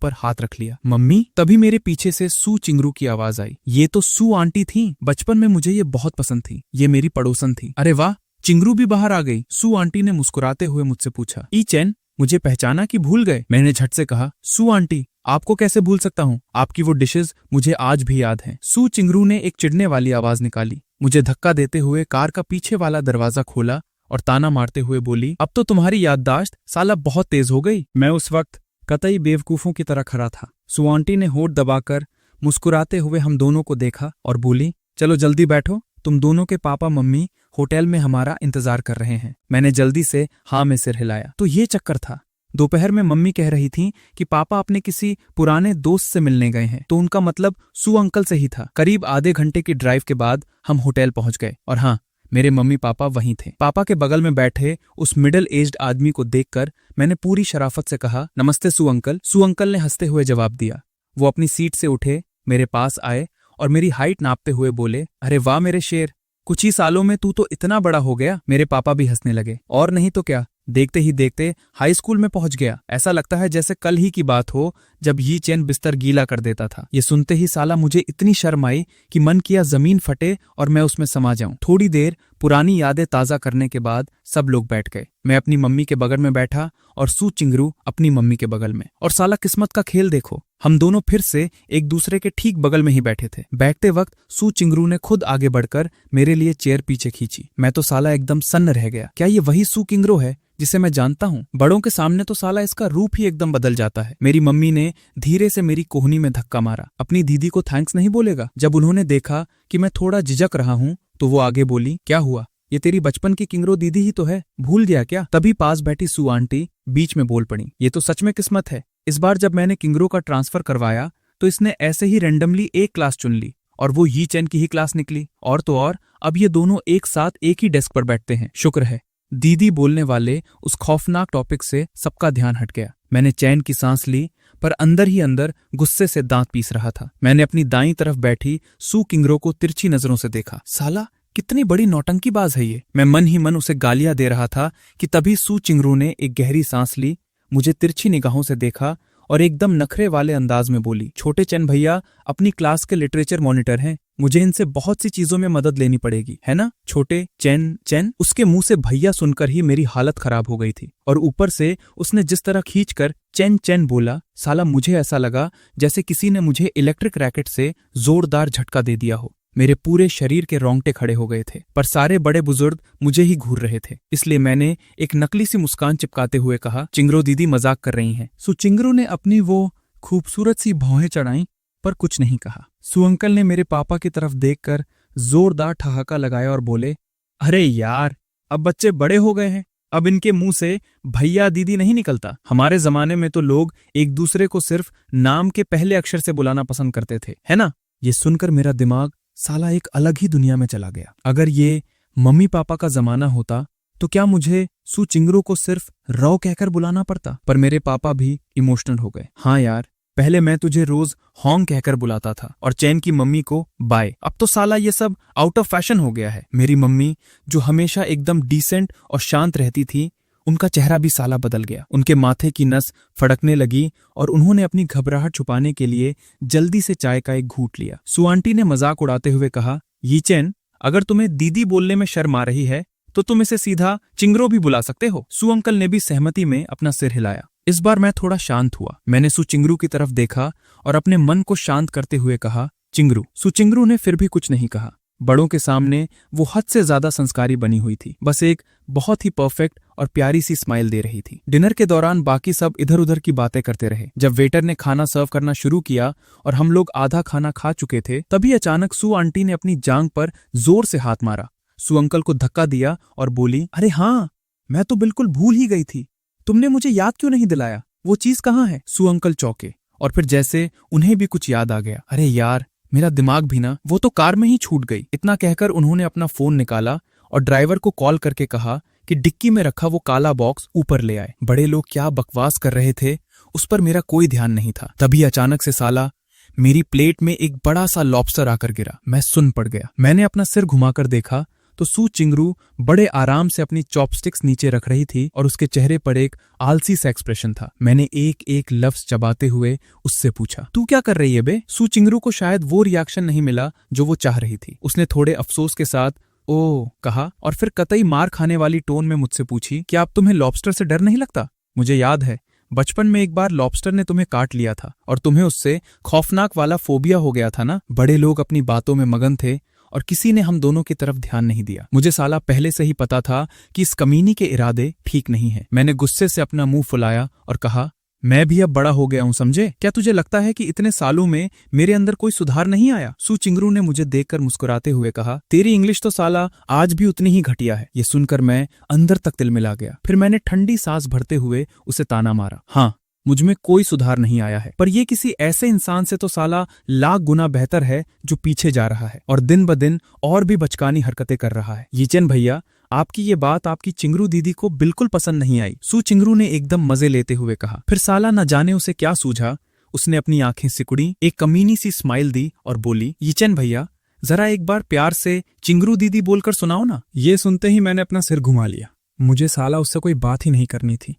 पर हाथ रख लिया। मम्मी। तभी मेरे पीछे से सू चिंगरू की आवाज आई। ये तो सू आंटी थी। बचपन में मुझे ये बहुत पसंद थी। ये मेरी पड़ोसन थी। अरे वाह, चिंगरू भी बाहर आ गई। सू आंटी ने मुस्कुराते हुए मुझसे पूछा, ई चैन, मुझे पहचाना कि भूल गए? मैंने झट से कहा, सू आंटी, आपको कैसे भूल सकता हूँ? आपकी वो डिशेस मुझे आज भी याद हैं। सू चिंगरू ने एक चिढ़ने वाली आवाज निकाली, मुझे धक्का देते हुए कार का पीछे वाला दरवाजा खोला और ताना मारते हुए बोली, अब तो तुम्हारी याददाश्त साला बहुत तेज हो गई। मैं उस वक्त कतई बेवकूफों की तरह खड़ा था। सू आंटी ने होठ दबाकर मुस्कुराते हुए हम दोनों को देखा और बोली, चलो जल्दी बैठो, तुम दोनों के पापा मम्मी होटल में हमारा इंतजार कर रहे हैं। मैंने जल्दी से हाँ में सिर हिलाया। तो ये चक्कर था। दोपहर में मम्मी कह रही थी कि पापा अपने किसी पुराने दोस्त से मिलने गए हैं, तो उनका मतलब सू अंकल से ही था। करीब आधे घंटे की ड्राइव के बाद हम होटल पहुंच गए और हाँ, मेरे मम्मी पापा वहीं थे। पापा के बगल में बैठे उस मिडिल एज्ड आदमी को देखकर मैंने पूरी शराफत से कहा, नमस्ते सू अंकल। सू अंकल ने हंसते हुए जवाब दिया। वो अपनी सीट से उठे, मेरे पास आए और मेरी हाइट नापते हुए बोले, अरे वाह मेरे शेर, कुछ ही सालों में तू तो इतना बड़ा हो गया। मेरे पापा भी हंसने लगे। और नहीं तो क्या, देखते ही देखते हाई स्कूल में पहुंच गया। ऐसा लगता है जैसे कल ही की बात हो जब ये चैन बिस्तर गीला कर देता था। ये सुनते ही साला मुझे इतनी शर्म आई कि मन किया जमीन फटे और मैं उसमें समा जाऊं। थोड़ी देर पुरानी यादें ताजा करने के बाद सब लोग बैठ गए। मैं अपनी मम्मी के बगल में बैठा और सू चिंगरू अपनी मम्मी के बगल में। और साला किस्मत का खेल देखो, हम दोनों फिर से एक दूसरे के ठीक बगल में ही बैठे थे। बैठते वक्त सू चिंगरू ने खुद आगे बढ़कर मेरे लिए चेयर पीछे खींची। मैं तो साला एकदम सन्न रह गया। क्या ये वही सू चिंगरू है जिसे मैं जानता हूँ? बड़ों के सामने तो साला इसका रूप ही एकदम बदल जाता है। मेरी मम्मी ने धीरे से मेरी कोहनी में धक्का मारा। अपनी दीदी को थैंक्स नहीं बोलेगा? जब उन्होंने देखा कि मैं थोड़ा झिझक रहा हूँ तो वो आगे बोली, क्या हुआ, ये तेरी बचपन की किंगरो दीदी ही तो है, भूल गया क्या? तभी पास बैठी सू आंटी बीच में बोल पड़ी, ये तो सच में किस्मत है। इस बार जब मैंने किंगरो का ट्रांसफर करवाया तो इसने ऐसे ही रैंडमली एक क्लास चुन ली और वो यी चैन की ही क्लास निकली। और तो और अब ये दोनों एक साथ एक ही डेस्क पर बैठते हैं। शुक्र है। दीदी बोलने वाले उस खौफनाक टॉपिक से सबका ध्यान हट गया। मैंने चैन की सांस ली, पर अंदर ही अंदर गुस्से से दांत पीस रहा था। मैंने अपनी दाईं तरफ बैठी सू किंगरो को तिरछी नजरों से देखा। साला कितनी बड़ी नौटंकीबाज है ये। मैं मन ही मन उसे गालियां दे रहा था कि तभी सू चिंगरू ने एक गहरी सांस ली, मुझे तिरछी निगाहों से देखा और एकदम नखरे वाले अंदाज में बोली, छोटे चैन भैया अपनी क्लास के लिटरेचर मॉनिटर हैं, मुझे इनसे बहुत सी चीजों में मदद लेनी पड़ेगी, है ना छोटे चैन चैन। उसके मुंह से भैया सुनकर ही मेरी हालत खराब हो गई थी और ऊपर से उसने जिस तरह खींचकर चैन चैन बोला, साला मुझे ऐसा लगा जैसे किसी ने मुझे इलेक्ट्रिक रैकेट से जोरदार झटका दे दिया हो। मेरे पूरे शरीर के रोंगटे खड़े हो गए थे, पर सारे बड़े बुजुर्ग मुझे ही घूर रहे थे। इसलिए मैंने एक नकली सी मुस्कान चिपकाते हुए कहा, चिंगरो दीदी मजाक कर रही हैं। सू चिंगरो ने अपनी वो खूबसूरत सी भौहें चढ़ाई पर कुछ नहीं कहा। सू अंकल ने मेरे पापा की तरफ देखकर जोरदार ठहाका लगाया और बोले, अरे यार, अब बच्चे बड़े हो गए हैं, अब इनके मुंह से भैया दीदी नहीं निकलता। हमारे जमाने में तो लोग एक दूसरे को सिर्फ नाम के पहले अक्षर से बुलाना पसंद करते थे, है ना? ये सुनकर मेरा दिमाग साला एक अलग ही दुनिया में चला गया। अगर ये मम्मी पापा का जमाना होता तो क्या मुझे सू चिंगरू को सिर्फ रॉ कहकर बुलाना पड़ता? पर मेरे पापा भी इमोशनल हो गए। हाँ यार, पहले मैं तुझे रोज हॉन्ग कहकर बुलाता था और चैन की मम्मी को बाय। अब तो साला ये सब आउट ऑफ फैशन हो गया है। मेरी मम्मी जो हमेशा एकदम डिसेंट और शांत रहती थी, उनका चेहरा भी साला बदल गया। उनके माथे की नस फड़कने लगी और उन्होंने अपनी घबराहट छुपाने के लिए जल्दी से चाय का एक घूंट लिया। सू आंटी ने मजाक उड़ाते हुए कहा, यी चैन, अगर तुम्हें दीदी बोलने में शर्म आ रही है तो तुम इसे सीधा चिंगरो भी बुला सकते हो। सू अंकल ने भी सहमति में अपना सिर हिलाया। इस बार मैं थोड़ा शांत हुआ। मैंने सू चिंगरू की तरफ देखा और अपने मन को शांत करते हुए कहा, चिंगरू। सू चिंगरू ने फिर भी कुछ नहीं कहा। बड़ों के सामने वो हद से ज्यादा संस्कारी बनी हुई थी, बस एक बहुत ही परफेक्ट और प्यारी सी स्माइल दे रही थी। डिनर के दौरान बाकी सब इधर उधर की बातें करते रहे। जब वेटर ने खाना सर्व करना शुरू किया और हम लोग आधा खाना खा चुके थे, तभी अचानक सू आंटी ने अपनी जांघ पर जोर से हाथ मारा, सू अंकल को धक्का दिया और बोली, अरे हाँ, मैं तो बिल्कुल भूल ही गई थी, तुमने मुझे याद क्यों नहीं दिलाया? वो चीज कहाँ है? सू अंकल चौंके और फिर जैसे उन्हें भी कुछ याद आ गया। अरे यार, मेरा दिमाग भी ना, वो तो कार में ही छूट गई। इतना कहकर उन्होंने अपना फोन निकाला और ड्राइवर को कॉल करके कहा कि डिक्की में रखा वो काला बॉक्स ऊपर ले आए। बड़े लोग क्या बकवास कर रहे थे, उस पर मेरा कोई ध्यान नहीं था। तभी अचानक से साला मेरी प्लेट में एक बड़ा सा लॉबस्टर आकर गिरा। मैं सुन पड़ गया। मैंने अपना सिर घुमाकर देखा तो सू चिंगरू बड़े आराम से अपनी चॉपस्टिक्स नीचे रख रही थी और उसके चेहरे पर एक आलसी सा एक्सप्रेशन था। मैंने एक एक लफ्ज चबाते हुए उससे पूछा, तू क्या कर रही है बे? सू चिंगरू को शायद वो रिएक्शन नहीं मिला जो वो चाह रही थी। उसने थोड़े अफसोस के साथ ओ कहा और फिर कतई मार खाने वाली टोन में मुझसे पूछी, क्या अब तुम्हें लॉबस्टर से डर नहीं लगता? मुझे याद है बचपन में एक बार लॉबस्टर ने तुम्हें काट लिया था और तुम्हें उससे खौफनाक वाला फोबिया हो गया था ना। बड़े लोग अपनी बातों में मगन थे और किसी ने हम दोनों की तरफ ध्यान नहीं दिया। मुझे साला पहले से ही पता था कि इस कमीनी के इरादे ठीक नहीं है। मैंने गुस्से से अपना मुंह फुलाया और कहा, मैं भी अब बड़ा हो गया हूं, समझे? क्या तुझे लगता है कि इतने सालों में मेरे अंदर कोई सुधार नहीं आया? सू चिंगरू ने मुझे देखकर मुस्कुराते हुए कहा, तेरी इंग्लिश तो साला आज भी उतनी ही घटिया है। ये सुनकर मैं अंदर तक तिलमिला गया। फिर मैंने ठंडी सांस भरते हुए उसे ताना मारा। हाँ, मुझमें कोई सुधार नहीं आया है, पर ये किसी ऐसे इंसान से तो साला लाख गुना बेहतर है जो पीछे जा रहा है और दिन ब दिन और भी बचकानी हरकतें कर रहा है। यीचेन भैया, आपकी ये बात आपकी चिंगरू दीदी को बिल्कुल पसंद नहीं आई, सू चिंगरू ने एकदम मजे लेते हुए कहा। फिर साला न जाने उसे क्या सूझा, उसने अपनी आंखें सिकुड़ी, एक कमीनी सी स्माइल दी और बोली, यीचेन भैया जरा एक बार प्यार से चिंगरू दीदी बोलकर सुनाओ ना। ये सुनते ही मैंने अपना सिर घुमा लिया। मुझे साला उससे कोई बात ही नहीं करनी थी।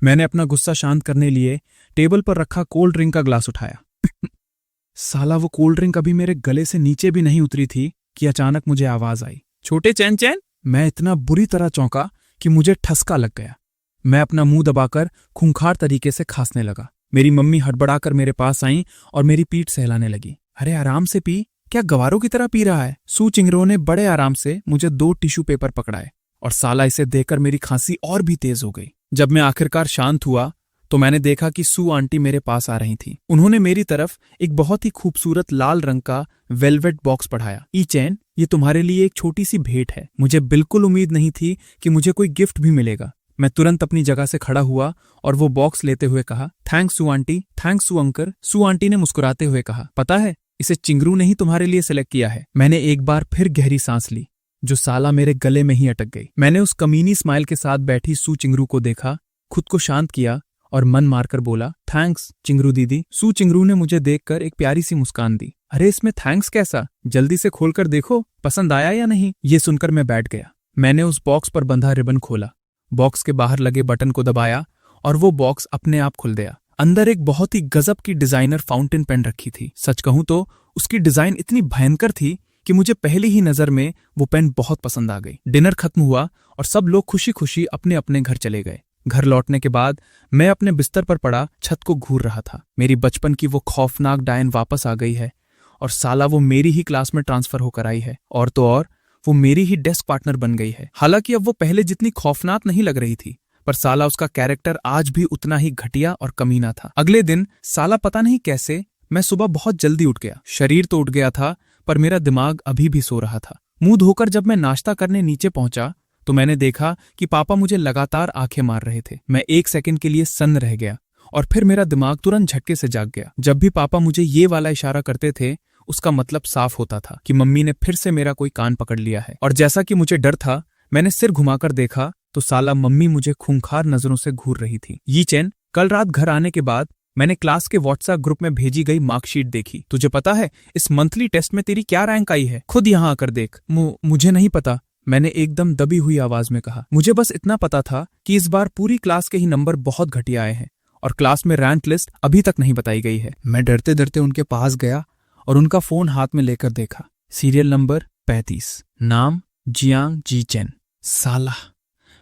मैंने अपना गुस्सा शांत करने लिए टेबल पर रखा कोल्ड ड्रिंक का ग्लास उठाया। साला वो कोल्ड ड्रिंक अभी मेरे गले से नीचे भी नहीं उतरी थी कि अचानक मुझे आवाज आई, छोटे चैन चैन। मैं इतना बुरी तरह चौंका कि मुझे ठसका लग गया। मैं अपना मुंह दबाकर खूंखार तरीके से खांसने लगा। मेरी मम्मी हड़बड़ाकर मेरे पास आई और मेरी पीठ सहलाने लगी। अरे आराम से पी, क्या गवारों की तरह पी रहा है? सू चिंगरू ने बड़े आराम से मुझे 2 टिश्यू पेपर पकड़ाए और साला इसे देखकर मेरी खांसी और भी तेज हो गई। जब मैं आखिरकार शांत हुआ तो मैंने देखा कि सू आंटी मेरे पास आ रही थी। उन्होंने मेरी तरफ एक बहुत ही खूबसूरत लाल रंग का वेलवेट बॉक्स बढ़ाया। ई चैन, ये तुम्हारे लिए एक छोटी सी भेंट है। मुझे बिल्कुल उम्मीद नहीं थी कि मुझे कोई गिफ्ट भी मिलेगा। मैं तुरंत अपनी जगह से खड़ा हुआ और वो बॉक्स लेते हुए कहा, थैंक्स सू आंटी, थैंक्स सू अंकल। सू आंटी ने मुस्कुराते हुए कहा, पता है इसे चिंगरू ने ही तुम्हारे लिए सिलेक्ट किया है। मैंने एक बार फिर गहरी सांस ली जो साला मेरे गले में ही अटक गई। मैंने उस कमीनी स्माइल के साथ बैठी सू चिंगरू को देखा, खुद को शांत किया और मन मारकर बोला, थैंक्स चिंगरू दीदी। सू चिंगरू ने मुझे देखकर एक प्यारी सी मुस्कान दी। अरे इसमें थैंक्स कैसा, जल्दी से खोलकर देखो पसंद आया या नहीं। ये सुनकर मैं बैठ गया। मैंने उस बॉक्स पर बंधा रिबन खोला, बॉक्स के बाहर लगे बटन को दबाया और वो बॉक्स अपने आप खुल गया। अंदर एक बहुत ही गजब की डिजाइनर फाउंटेन पेन रखी थी। सच कहूं तो उसकी डिजाइन इतनी भयंकर थी कि मुझे पहली ही नजर में वो पेन बहुत पसंद आ गई। डिनर खत्म हुआ और सब लोग खुशी खुशी अपने अपने घर चले गए। घर लौटने के बाद मैं अपने बिस्तर पर पड़ा छत को घूर रहा था। मेरी बचपन की वो खौफनाक डायन वापस आ गई है और साला वो मेरी ही क्लास में ट्रांसफर होकर आई है और तो और वो मेरी ही डेस्क पार्टनर बन गई है। हालांकि अब वो पहले जितनी खौफनाक नहीं लग रही थी, पर साला उसका कैरेक्टर आज भी उतना ही घटिया और कमीना था। अगले दिन साला पता नहीं कैसे मैं सुबह बहुत जल्दी उठ गया। शरीर तो उठ गया था पर मेरा दिमाग अभी भी सो रहा था। मुंह धोकर जब मैं नाश्ता करने नीचे पहुंचा तो मैंने देखा कि पापा मुझे लगातार आंखें मार रहे थे। मैं 1 सेकंड के लिए सन्न रह गया और फिर मेरा दिमाग तुरंत झटके से जाग गया। जब भी पापा मुझे ये वाला इशारा करते थे उसका मतलब साफ होता था कि मम्मी ने फिर से मेरा कोई कान पकड़ लिया है। और जैसा कि मुझे डर था, मैंने सिर घुमाकर देखा तो साला मम्मी मुझे खूंखार नजरों से घूर रही थी। ये चैन, कल रात घर आने के बाद मैंने क्लास के व्हाट्सएप ग्रुप में भेजी गई मार्कशीट देखी। तुझे पता है इस मंथली टेस्ट में तेरी क्या रैंक आई है? खुद यहाँ आकर देख। मुझे नहीं पता, मैंने एकदम दबी हुई आवाज में कहा। मुझे बस इतना पता था कि इस बार पूरी क्लास के ही नंबर बहुत घटिया आए हैं और क्लास में रैंक लिस्ट अभी तक नहीं बताई गई है। मैं डरते डरते उनके पास गया और उनका फोन हाथ में लेकर देखा। सीरियल नंबर 35, नाम जियांग जी चेन। साला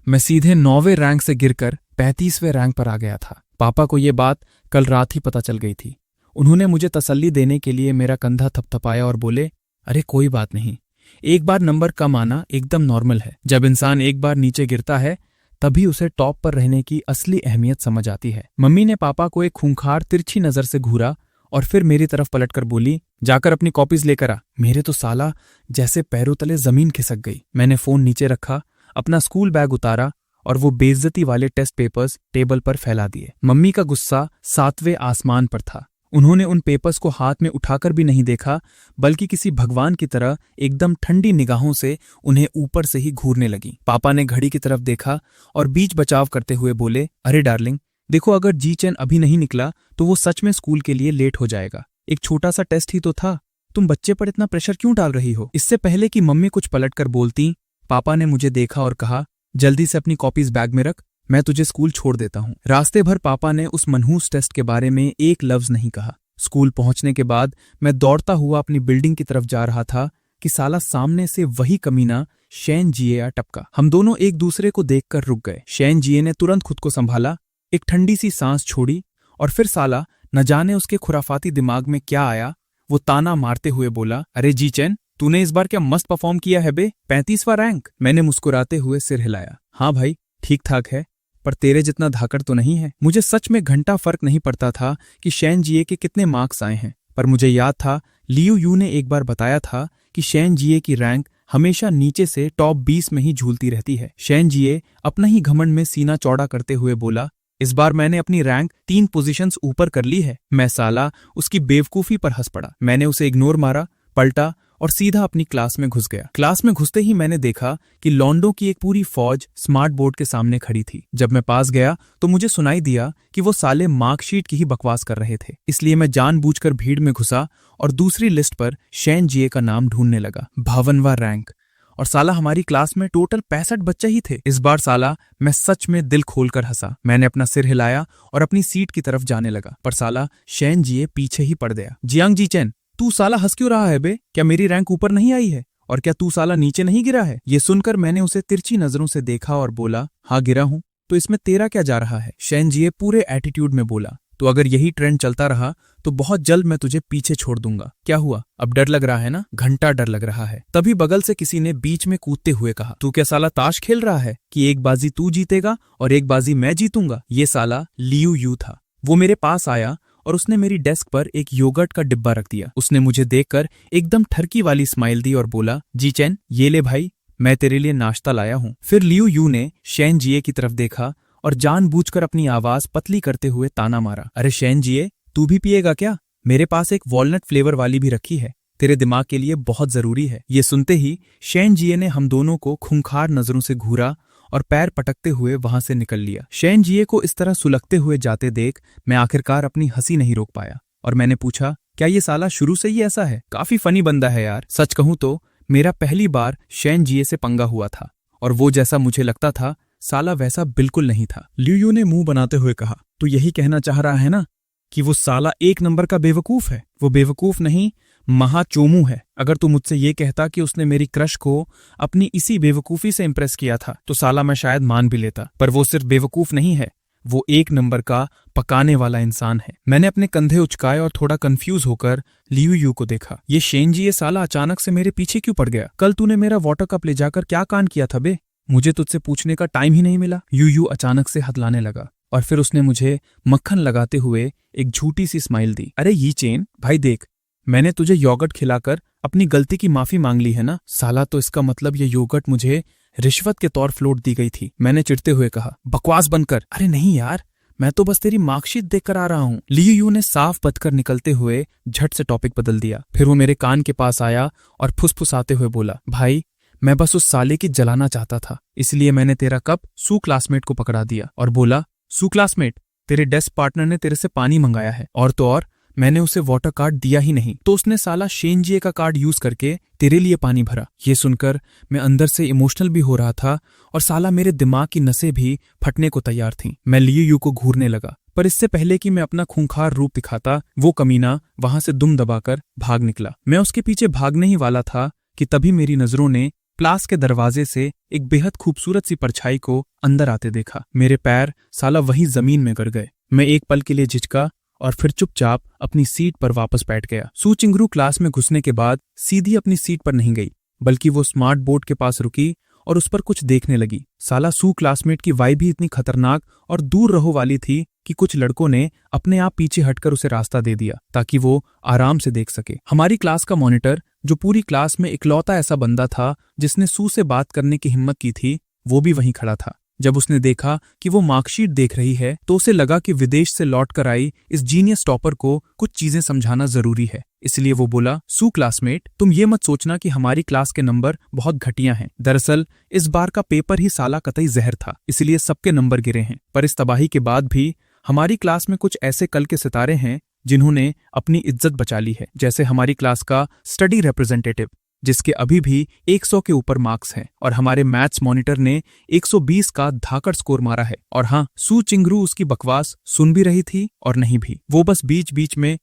मैं सीधे 9वें रैंक से गिरकर 35वें रैंक पर आ गया था। पापा को ये बात कल रात ही पता चल गई थी। उन्होंने मुझे तसल्ली देने के लिए मेरा कंधा थपथपाया और बोले, अरे कोई बात नहीं, एक बार नंबर कम आना एकदम नॉर्मल है। जब इंसान एक बार नीचे गिरता है तभी उसे टॉप पर रहने की असली अहमियत समझ आती है। मम्मी ने पापा को एक खूंखार तिरछी नजर से घूरा और फिर मेरी तरफ पलटकर बोली, जाकर अपनी कॉपीज लेकर आ। मेरे तो साला जैसे पैरों तले जमीन खिसक गई। मैंने फोन नीचे रखा, अपना स्कूल बैग उतारा और वो बेइज्जती वाले टेस्ट पेपर्स टेबल पर फैला दिए। मम्मी का गुस्सा 7वें आसमान पर था। उन्होंने उन पेपर्स को हाथ में उठाकर भी नहीं देखा, बल्कि किसी भगवान की तरह एकदम ठंडी निगाहों से उन्हें ऊपर से ही घूरने लगी। पापा ने घड़ी की तरफ देखा और बीच बचाव करते हुए बोले, अरे डार्लिंग, देखो अगर जी चैन अभी नहीं निकला तो वो सच में स्कूल के लिए लेट हो जाएगा। एक छोटा सा टेस्ट ही तो था, तुम बच्चे पर इतना प्रेशर क्यों डाल रही हो? इससे पहले कि मम्मी कुछ पलटकर बोलती, पापा ने मुझे देखा और कहा, जल्दी से अपनी कॉपीज बैग में रख, मैं तुझे स्कूल छोड़ देता हूँ। रास्ते भर पापा ने उस मनहूस टेस्ट के बारे में एक लफ्ज नहीं कहा। स्कूल पहुंचने के बाद मैं दौड़ता हुआ अपनी बिल्डिंग की तरफ जा रहा था कि साला सामने से वही कमीना शैन जिए आ टपका। हम दोनों एक दूसरे को देखकर रुक गए। शैन जिए ने तुरंत खुद को संभाला, एक ठंडी सी सांस छोड़ी और फिर साला न जाने उसके खुराफाती दिमाग में क्या आया, वो ताना मारते हुए बोला, अरे जी चैन, तूने इस बार क्या मस्त परफॉर्म किया है बे, 35वां रैंक। मैंने मुस्कुराते हुए सिर हिलाया। हाँ भाई, ठीक ठाक है, पर तेरे जितना धाकड़ तो नहीं है। मुझे सच में घंटा फर्क नहीं पड़ता था कि शैन जिए के कितने मार्क्स आए हैं, पर मुझे याद था लियू यू ने एक बार बताया था कि शैन जिए की रैंक हमेशा नीचे से टॉप 20 में ही झूलती रहती है। शैन जिए अपना ही घमंड में सीना चौड़ा करते हुए बोला, इस बार मैंने अपनी रैंक 3 पोजीशंस ऊपर कर ली है। मैं साला उसकी बेवकूफी पर हंस पड़ा। मैंने उसे इग्नोर मारा, पलटा और सीधा अपनी क्लास में घुस गया। क्लास में घुसते ही मैंने देखा कि लॉन्डो की एक पूरी फौज स्मार्ट बोर्ड के सामने खड़ी थी। जब मैं पास गया तो मुझे सुनाई दिया कि वो साले मार्कशीट की ही बकवास कर रहे थे। इसलिए मैं जानबूझकर भीड़ में घुसा और दूसरी लिस्ट पर शैन जिए का नाम ढूंढने लगा। 52वां रैंक, और साला हमारी क्लास में टोटल 65 बच्चे ही थे। इस बार साला मैं सच में दिल खोलकर हंसा। मैंने अपना सिर हिलाया और अपनी सीट की तरफ जाने लगा, पर साला शैन जिए पीछे ही पड़ गया। जियांग जी चैन, तू साला हंस क्यों रहा है बे? क्या मेरी रैंक ऊपर नहीं आई है? और क्या तू साला नीचे नहीं गिरा है? ये सुनकर मैंने उसे तिरछी नजरों से देखा और बोला, हाँ गिरा हूं, तो इसमें तेरा क्या जा रहा है? शैन जिए पूरे एटीट्यूड में बोला, तो अगर यही ट्रेंड चलता रहा तो बहुत जल्द मैं तुझे पीछे छोड़ दूंगा। क्या हुआ, अब डर लग रहा है ना? घंटा डर लग रहा है। तभी बगल से किसी ने बीच में कूदते हुए कहा, तू क्या साला ताश खेल रहा है कि एक बाजी तू जीतेगा और एक बाजी मैं जीतूंगा? ये साला लियू यू था। वो मेरे पास आया और उसने मेरी डेस्क पर एक योगर्ट का डिब्बा रख दिया। उसने मुझे देखकर एकदम ठरकी वाली स्माइल दी और बोला, जी चैन, ये ले भाई, मैं तेरे लिए नाश्ता लाया हूँ। फिर लियू यू ने शैन जिए की तरफ देखा और जानबूझकर अपनी आवाज पतली करते हुए ताना मारा, अरे शैन जिए, तू भी पिएगा क्या? मेरे पास एक वॉलनट फ्लेवर वाली भी रखी है, तेरे दिमाग के लिए बहुत जरूरी है। ये सुनते ही शैन जिए ने हम दोनों को खूंखार नजरों से घूरा और पैर पटकते हुए वहां से निकल लिया। शैन जिए को इस तरह सुलगते हुए जाते देख मैं आखिरकार अपनी हंसी नहीं रोक पाया और मैंने पूछा, क्या ये साला शुरू से ही ऐसा है? काफी फनी बंदा है यार। सच कहूं तो मेरा पहली बार शैन जिए से पंगा हुआ था और वो जैसा मुझे लगता था साला वैसा बिल्कुल नहीं था। लियू यू ने मुंह बनाते हुए कहा, तू यही कहना चाह रहा है ना कि वो साला एक नंबर का बेवकूफ है? वो बेवकूफ नहीं, महाचोमू है। अगर तू मुझसे ये कहता कि उसने मेरी क्रश को अपनी इसी बेवकूफी से इंप्रेस किया था तो साला मैं शायद मान भी लेता, पर वो सिर्फ बेवकूफ नहीं है, वो एक नंबर का पकाने वाला इंसान है। मैंने अपने कंधे उचकाए और थोड़ा कंफ्यूज होकर लियू यू को देखा। ये शेन जी ये साला अचानक से मेरे पीछे क्यों पड़ गया? कल तूने मेरा वाटर कप ले जाकर क्या कांड किया था बे? मुझे तुझसे पूछने का टाइम ही नहीं मिला। यू अचानक से हथलाने लगा और फिर उसने मुझे मक्खन लगाते हुए एक झूठी सी स्माइल दी। अरे ये चेन भाई, देख, मैंने तुझे योगर्ट खिलाकर अपनी गलती की माफी मांग ली है ना? साला, तो इसका मतलब ये योगर्ट मुझे रिश्वत के तौर फ्लोट दी गई थी। मैंने चिढ़ते हुए कहा, बकवास बंद कर। अरे नहीं यार, मैं तो बस तेरी मार्कशीट देखकर आ रहा हूँ। लियू यू ने साफ बदकर निकलते हुए झट से टॉपिक बदल दिया। फिर वो मेरे कान के पास आया और फुसफुसाते हुए बोला, भाई मैं बस उस साले की जलाना चाहता था, इसलिए मैंने तेरा कप सू क्लासमेट को पकड़ा दिया और बोला, सू क्लासमेट, तेरे डेस्क पार्टनर ने तेरे से पानी मंगाया है। और तो और मैंने उसे वाटर कार्ड दिया ही नहीं, तो उसने साला शेन जिए का कार्ड यूज करके तेरे लिए पानी भरा। ये सुनकर मैं अंदर से इमोशनल भी हो रहा था और साला मेरे दिमाग की नसें भी फटने को तैयार थीं। मैं लियू यू को घूरने लगा, पर इससे पहले कि मैं अपना खूंखार रूप दिखाता, वो कमीना वहां से दुम दबाकर भाग निकला। मैं उसके पीछे भागने ही वाला था कि तभी मेरी नजरों ने क्लास के दरवाजे से एक बेहद खूबसूरत सी परछाई को अंदर आते देखा। मेरे पैर साला वहीं जमीन में गिर गए। मैं एक पल के लिए झिझका और फिर चुपचाप अपनी सीट पर वापस बैठ गया। सू चिंगरू क्लास में घुसने के बाद सीधी अपनी सीट पर नहीं गई, बल्कि वो स्मार्ट बोर्ड के पास रुकी और उस पर कुछ देखने लगी। साला सू क्लासमेट की वाइब भी इतनी खतरनाक और दूर रहो वाली थी कि कुछ लड़कों ने अपने आप पीछे हटकर उसे रास्ता दे दिया ताकि वो आराम से देख सके। हमारी क्लास का मॉनिटर, जो पूरी क्लास में इकलौता ऐसा बंदा था जिसने सू से बात करने की हिम्मत की थी, वो भी वहीं खड़ा था। जब उसने देखा कि वो मार्कशीट देख रही है तो उसे लगा कि विदेश से लौट कर आई इस जीनियस टॉपर को कुछ चीजें समझाना जरूरी है। इसलिए वो बोला, सू क्लासमेट, तुम ये मत सोचना कि हमारी क्लास के नंबर बहुत घटिया हैं। दरअसल इस बार का पेपर ही साला कतई जहर था, इसलिए सबके नंबर गिरे हैं। पर इस तबाही के बाद भी हमारी क्लास में कुछ ऐसे कल के सितारे हैं जिन्होंने अपनी इज्जत बचा ली है। जैसे हमारी क्लास का स्टडी रिप्रेजेंटेटिव, जिसके अभी भी 100 के ऊपर मार्क्स हैं, और हमारे मैथ्स मॉनिटर ने 120 का धाकड़ स्कोर मारा है। और हाँ, सू चिंगरू उसकी बकवास सुन भी रही थी और नहीं भी, वो बस बीच बीच में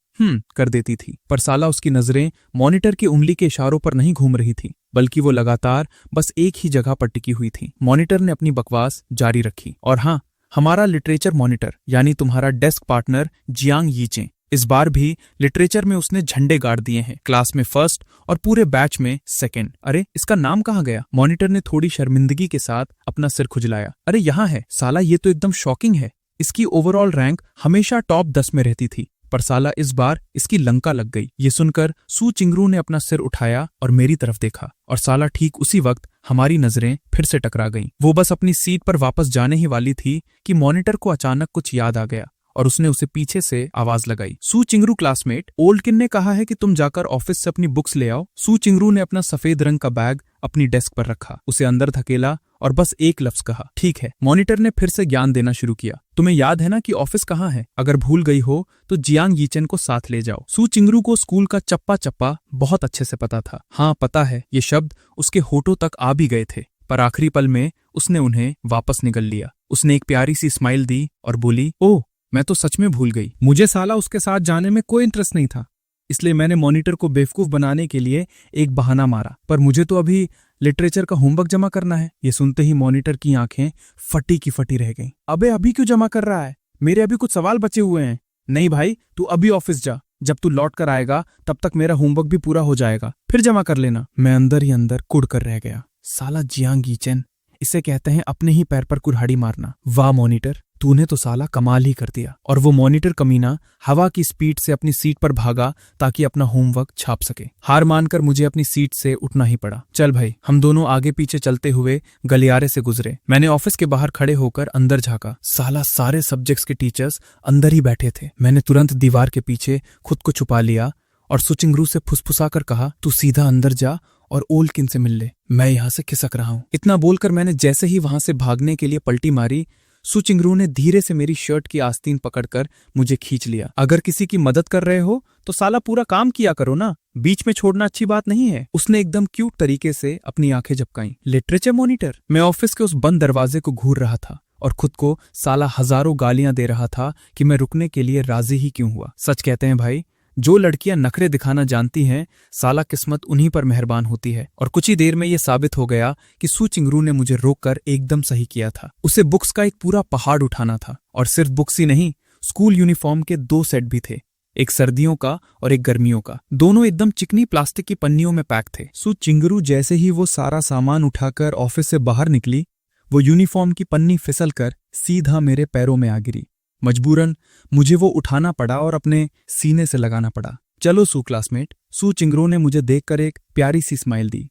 कर देती थी। पर साला उसकी नजरें मॉनिटर की उंगली के इशारों पर नहीं घूम रही थी, बल्कि वो लगातार बस एक ही जगह पर टिकी हुई थी। मॉनिटर ने अपनी बकवास जारी रखी। और हाँ, हमारा लिटरेचर मॉनिटर यानी तुम्हारा डेस्क पार्टनर जियांग यीचे, इस बार भी लिटरेचर में उसने झंडे गाड़ दिए हैं। क्लास में फर्स्ट और पूरे बैच में सेकंड। अरे इसका नाम कहाँ गया? मॉनिटर ने थोड़ी शर्मिंदगी के साथ अपना सिर खुजलाया। अरे यहाँ है साला, ये तो एकदम शॉकिंग है। इसकी ओवरऑल रैंक हमेशा टॉप 10 में रहती थी, पर साला इस बार इसकी लंका लग गई। ये सुनकर सू चिंगरू ने अपना सिर उठाया और मेरी तरफ देखा, और साला ठीक उसी वक्त हमारी नजरें फिर से टकरा गईं। वो बस अपनी सीट पर वापस जाने ही वाली थी कि मॉनिटर को अचानक कुछ याद आ गया और उसने उसे पीछे से आवाज लगाई, सू चिंगरू क्लासमेट, ओल्डकिन ने कहा है कि तुम जाकर ऑफिस से अपनी बुक्स ले आओ। सू चिंगरू ने अपना सफेद रंग का बैग अपनी डेस्क पर रखा, उसे अंदर धकेला और बस एक लफ्ज कहा, ठीक है। मॉनिटर ने फिर से ज्ञान देना शुरू किया, तुम्हें याद है ना कि ऑफिस कहाँ है? अगर भूल गई हो तो जियांग यीचेन को साथ ले जाओ। सू चिंगरू को स्कूल का चप्पा चप्पा बहुत अच्छे से पता था। हाँ पता है, ये शब्द उसके होठों तक आ भी गए थे, पर आखिरी पल में उसने उन्हें वापस निगल लिया। उसने एक प्यारी सी स्माइल दी और बोली, ओह मैं तो सच में भूल गई। मुझे साला उसके साथ जाने में कोई इंटरेस्ट नहीं था, इसलिए मैंने मॉनिटर को बेवकूफ बनाने के लिए एक बहाना मारा, पर मुझे तो अभी लिटरेचर का होमवर्क जमा करना है। ये सुनते ही मॉनिटर की आंखें फटी की फटी रह गईं। अबे अभी क्यों जमा कर रहा है? मेरे अभी कुछ सवाल बचे हुए हैं। नहीं भाई, तू अभी ऑफिस जा, जब तू लौट कर आएगा तब तक मेरा होमवर्क भी पूरा हो जाएगा, फिर जमा कर लेना। मैं अंदर ही अंदर कुड़ कर रह गया। साला जियांग यीचेन, इसे कहते हैं अपने ही पैर पर कुल्हाड़ी मारना। वाह मॉनिटर, तूने तो साला कमाल ही कर दिया। और वो मॉनिटर कमीना हवा की स्पीड से अपनी सीट पर भागा ताकि अपना होमवर्क छाप सके। हार मानकर मुझे अपनी सीट से उठना ही पड़ा। चल भाई, हम दोनों आगे पीछे चलते हुए गलियारे से गुजरे। मैंने ऑफिस के बाहर खड़े होकर अंदर झांका। साला सारे सब्जेक्ट्स के टीचर्स अंदर ही बैठे थे। मैंने तुरंत दीवार के पीछे खुद को छुपा लिया और सू चिंगरू से फुसफुसाकर कहा, तू सीधा अंदर जा और ओल्डकिन से मिल ले, मैं यहाँ से खिसक रहा हूँ। इतना बोलकर मैंने जैसे ही वहां से भागने के लिए पलटी मारी, सू चिंगरू ने धीरे से मेरी शर्ट की आस्तीन पकड़कर मुझे खींच लिया। अगर किसी की मदद कर रहे हो तो साला पूरा काम किया करो ना, बीच में छोड़ना अच्छी बात नहीं है। उसने एकदम क्यूट तरीके से अपनी आंखें झपकाईं। Literature monitor? मैं ऑफिस के उस बंद दरवाजे को घूर रहा था और खुद को साला हजारों गालियां दे रहा था कि मैं रुकने के लिए राजी ही क्यों हुआ। सच कहते हैं भाई, जो लड़कियां नखरे दिखाना जानती हैं, साला किस्मत उन्हीं पर मेहरबान होती है। और कुछ ही देर में ये साबित हो गया कि सू चिंगरू ने मुझे रोककर एकदम सही किया था। उसे बुक्स का एक पूरा पहाड़ उठाना था, और सिर्फ बुक्स ही नहीं, स्कूल यूनिफॉर्म के 2 सेट भी थे, एक सर्दियों का और एक गर्मियों का। दोनों एकदम चिकनी प्लास्टिक की पन्नियों में पैक थे। सू चिंगरू जैसे ही वो सारा सामान उठाकर ऑफिस से बाहर निकली, वो यूनिफॉर्म की पन्नी फिसलकर सीधा मेरे पैरों में आ गिरी। मजबूरन मुझे वो उठाना पड़ा और अपने सीने से लगाना पड़ा। चलो सू क्लासमेट, सू चिंगरू ने मुझे देखकर एक प्यारी सी स्माइल दी।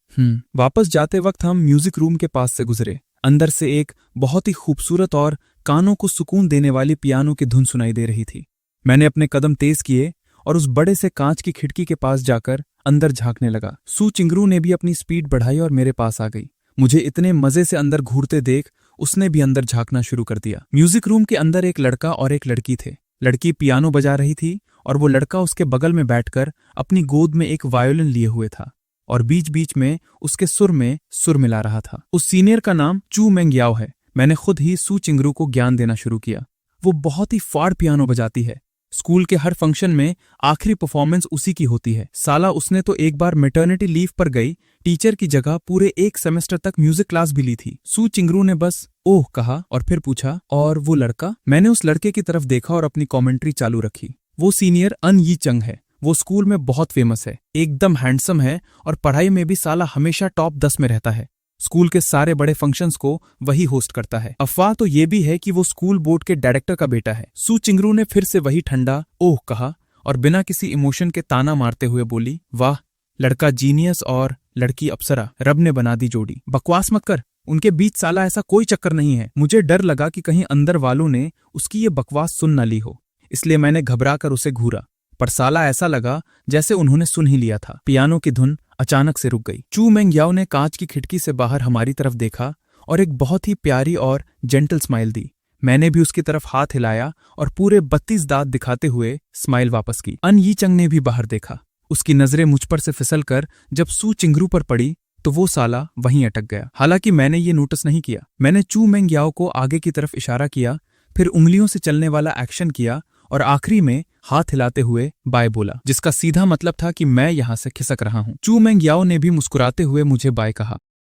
वापस जाते वक्त हम म्यूजिक रूम के पास से गुजरे। अंदर से एक बहुत ही खूबसूरत और कानों को सुकून देने वाली पियानो की धुन सुनाई दे रही थी। मैंने अपने कदम तेज किए और उस बड़े से कांच की खिड़की के पास जाकर अंदर झांकने लगा। सू चिंगरू ने भी अपनी स्पीड बढ़ाई और मेरे पास आ गई। मुझे इतने मजे से अंदर घूरते देख उसने भी अंदर झांकना शुरू कर दिया। म्यूजिक रूम के अंदर एक लड़का और एक लड़की थे। लड़की पियानो बजा रही थी और वो लड़का उसके बगल में बैठकर अपनी गोद में एक वायोलिन लिए हुए था और बीच बीच में उसके सुर में सुर मिला रहा था। उस सीनियर का नाम चू मेंग याओ है। मैंने खुद ही सू चिंगरू को ज्ञान देना शुरू किया। वो बहुत ही फाड़ पियानो बजाती है। स्कूल के हर फंक्शन में आखिरी परफॉर्मेंस उसी की होती है। साला उसने तो एक बार मैटरनिटी लीव पर गई टीचर की जगह पूरे 1 सेमेस्टर तक म्यूजिक क्लास भी ली थी। सू चिंगरू ने बस ओह कहा और फिर पूछा, और वो लड़का? मैंने उस लड़के की तरफ देखा और अपनी कमेंट्री चालू रखी। वो सीनियर अन यी चंग है। वो स्कूल में बहुत फेमस है, एकदम हैंडसम है और पढ़ाई में भी साला हमेशा टॉप 10 में रहता है। स्कूल के सारे बड़े फंक्शंस को वही होस्ट करता है। अफवाह तो ये भी है कि वो स्कूल बोर्ड के डायरेक्टर का बेटा है। सू चिंगरू ने फिर से वही ठंडा ओह कहा और बिना किसी इमोशन के ताना मारते हुए बोली, वाह, लड़का जीनियस और लड़की अप्सरा, रब ने बना दी जोड़ी। बकवास मत कर, उनके बीच साला ऐसा कोई चक्कर नहीं है। मुझे डर लगा कि कहीं अंदर वालों ने उसकी ये बकवास सुन न ली हो, इसलिए मैंने घबराकर उसे घूरा, पर साला ऐसा लगा जैसे उन्होंने सुन ही लिया था। पियानो की धुन अचानक से रुक गई। चू मेंग याओ ने कांच की खिड़की से बाहर हमारी तरफ देखा और एक बहुत ही प्यारी और जेंटल स्माइल दी। मैंने भी उसकी तरफ हाथ हिलाया और पूरे 32 दांत दिखाते हुए स्माइल वापस की। अन यी चंग ने भी बाहर देखा। उसकी नजरें मुझ पर से फिसलकर जब सू चिंगरू पर पड़ी तो वो साला वहीं अटक गया। हालांकि मैंने ये नोटिस नहीं किया। मैंने चू मेंग याओ को आगे की तरफ इशारा किया, फिर उंगलियों से चलने वाला एक्शन किया और आखिरी में हाथ हिलाते हुए बाय बोला, जिसका सीधा मतलब था कि मैं यहां से खिसक रहा हूं। चू मेंग याओ ने भी मुस्कुराते हुए मुझे बाय कहा।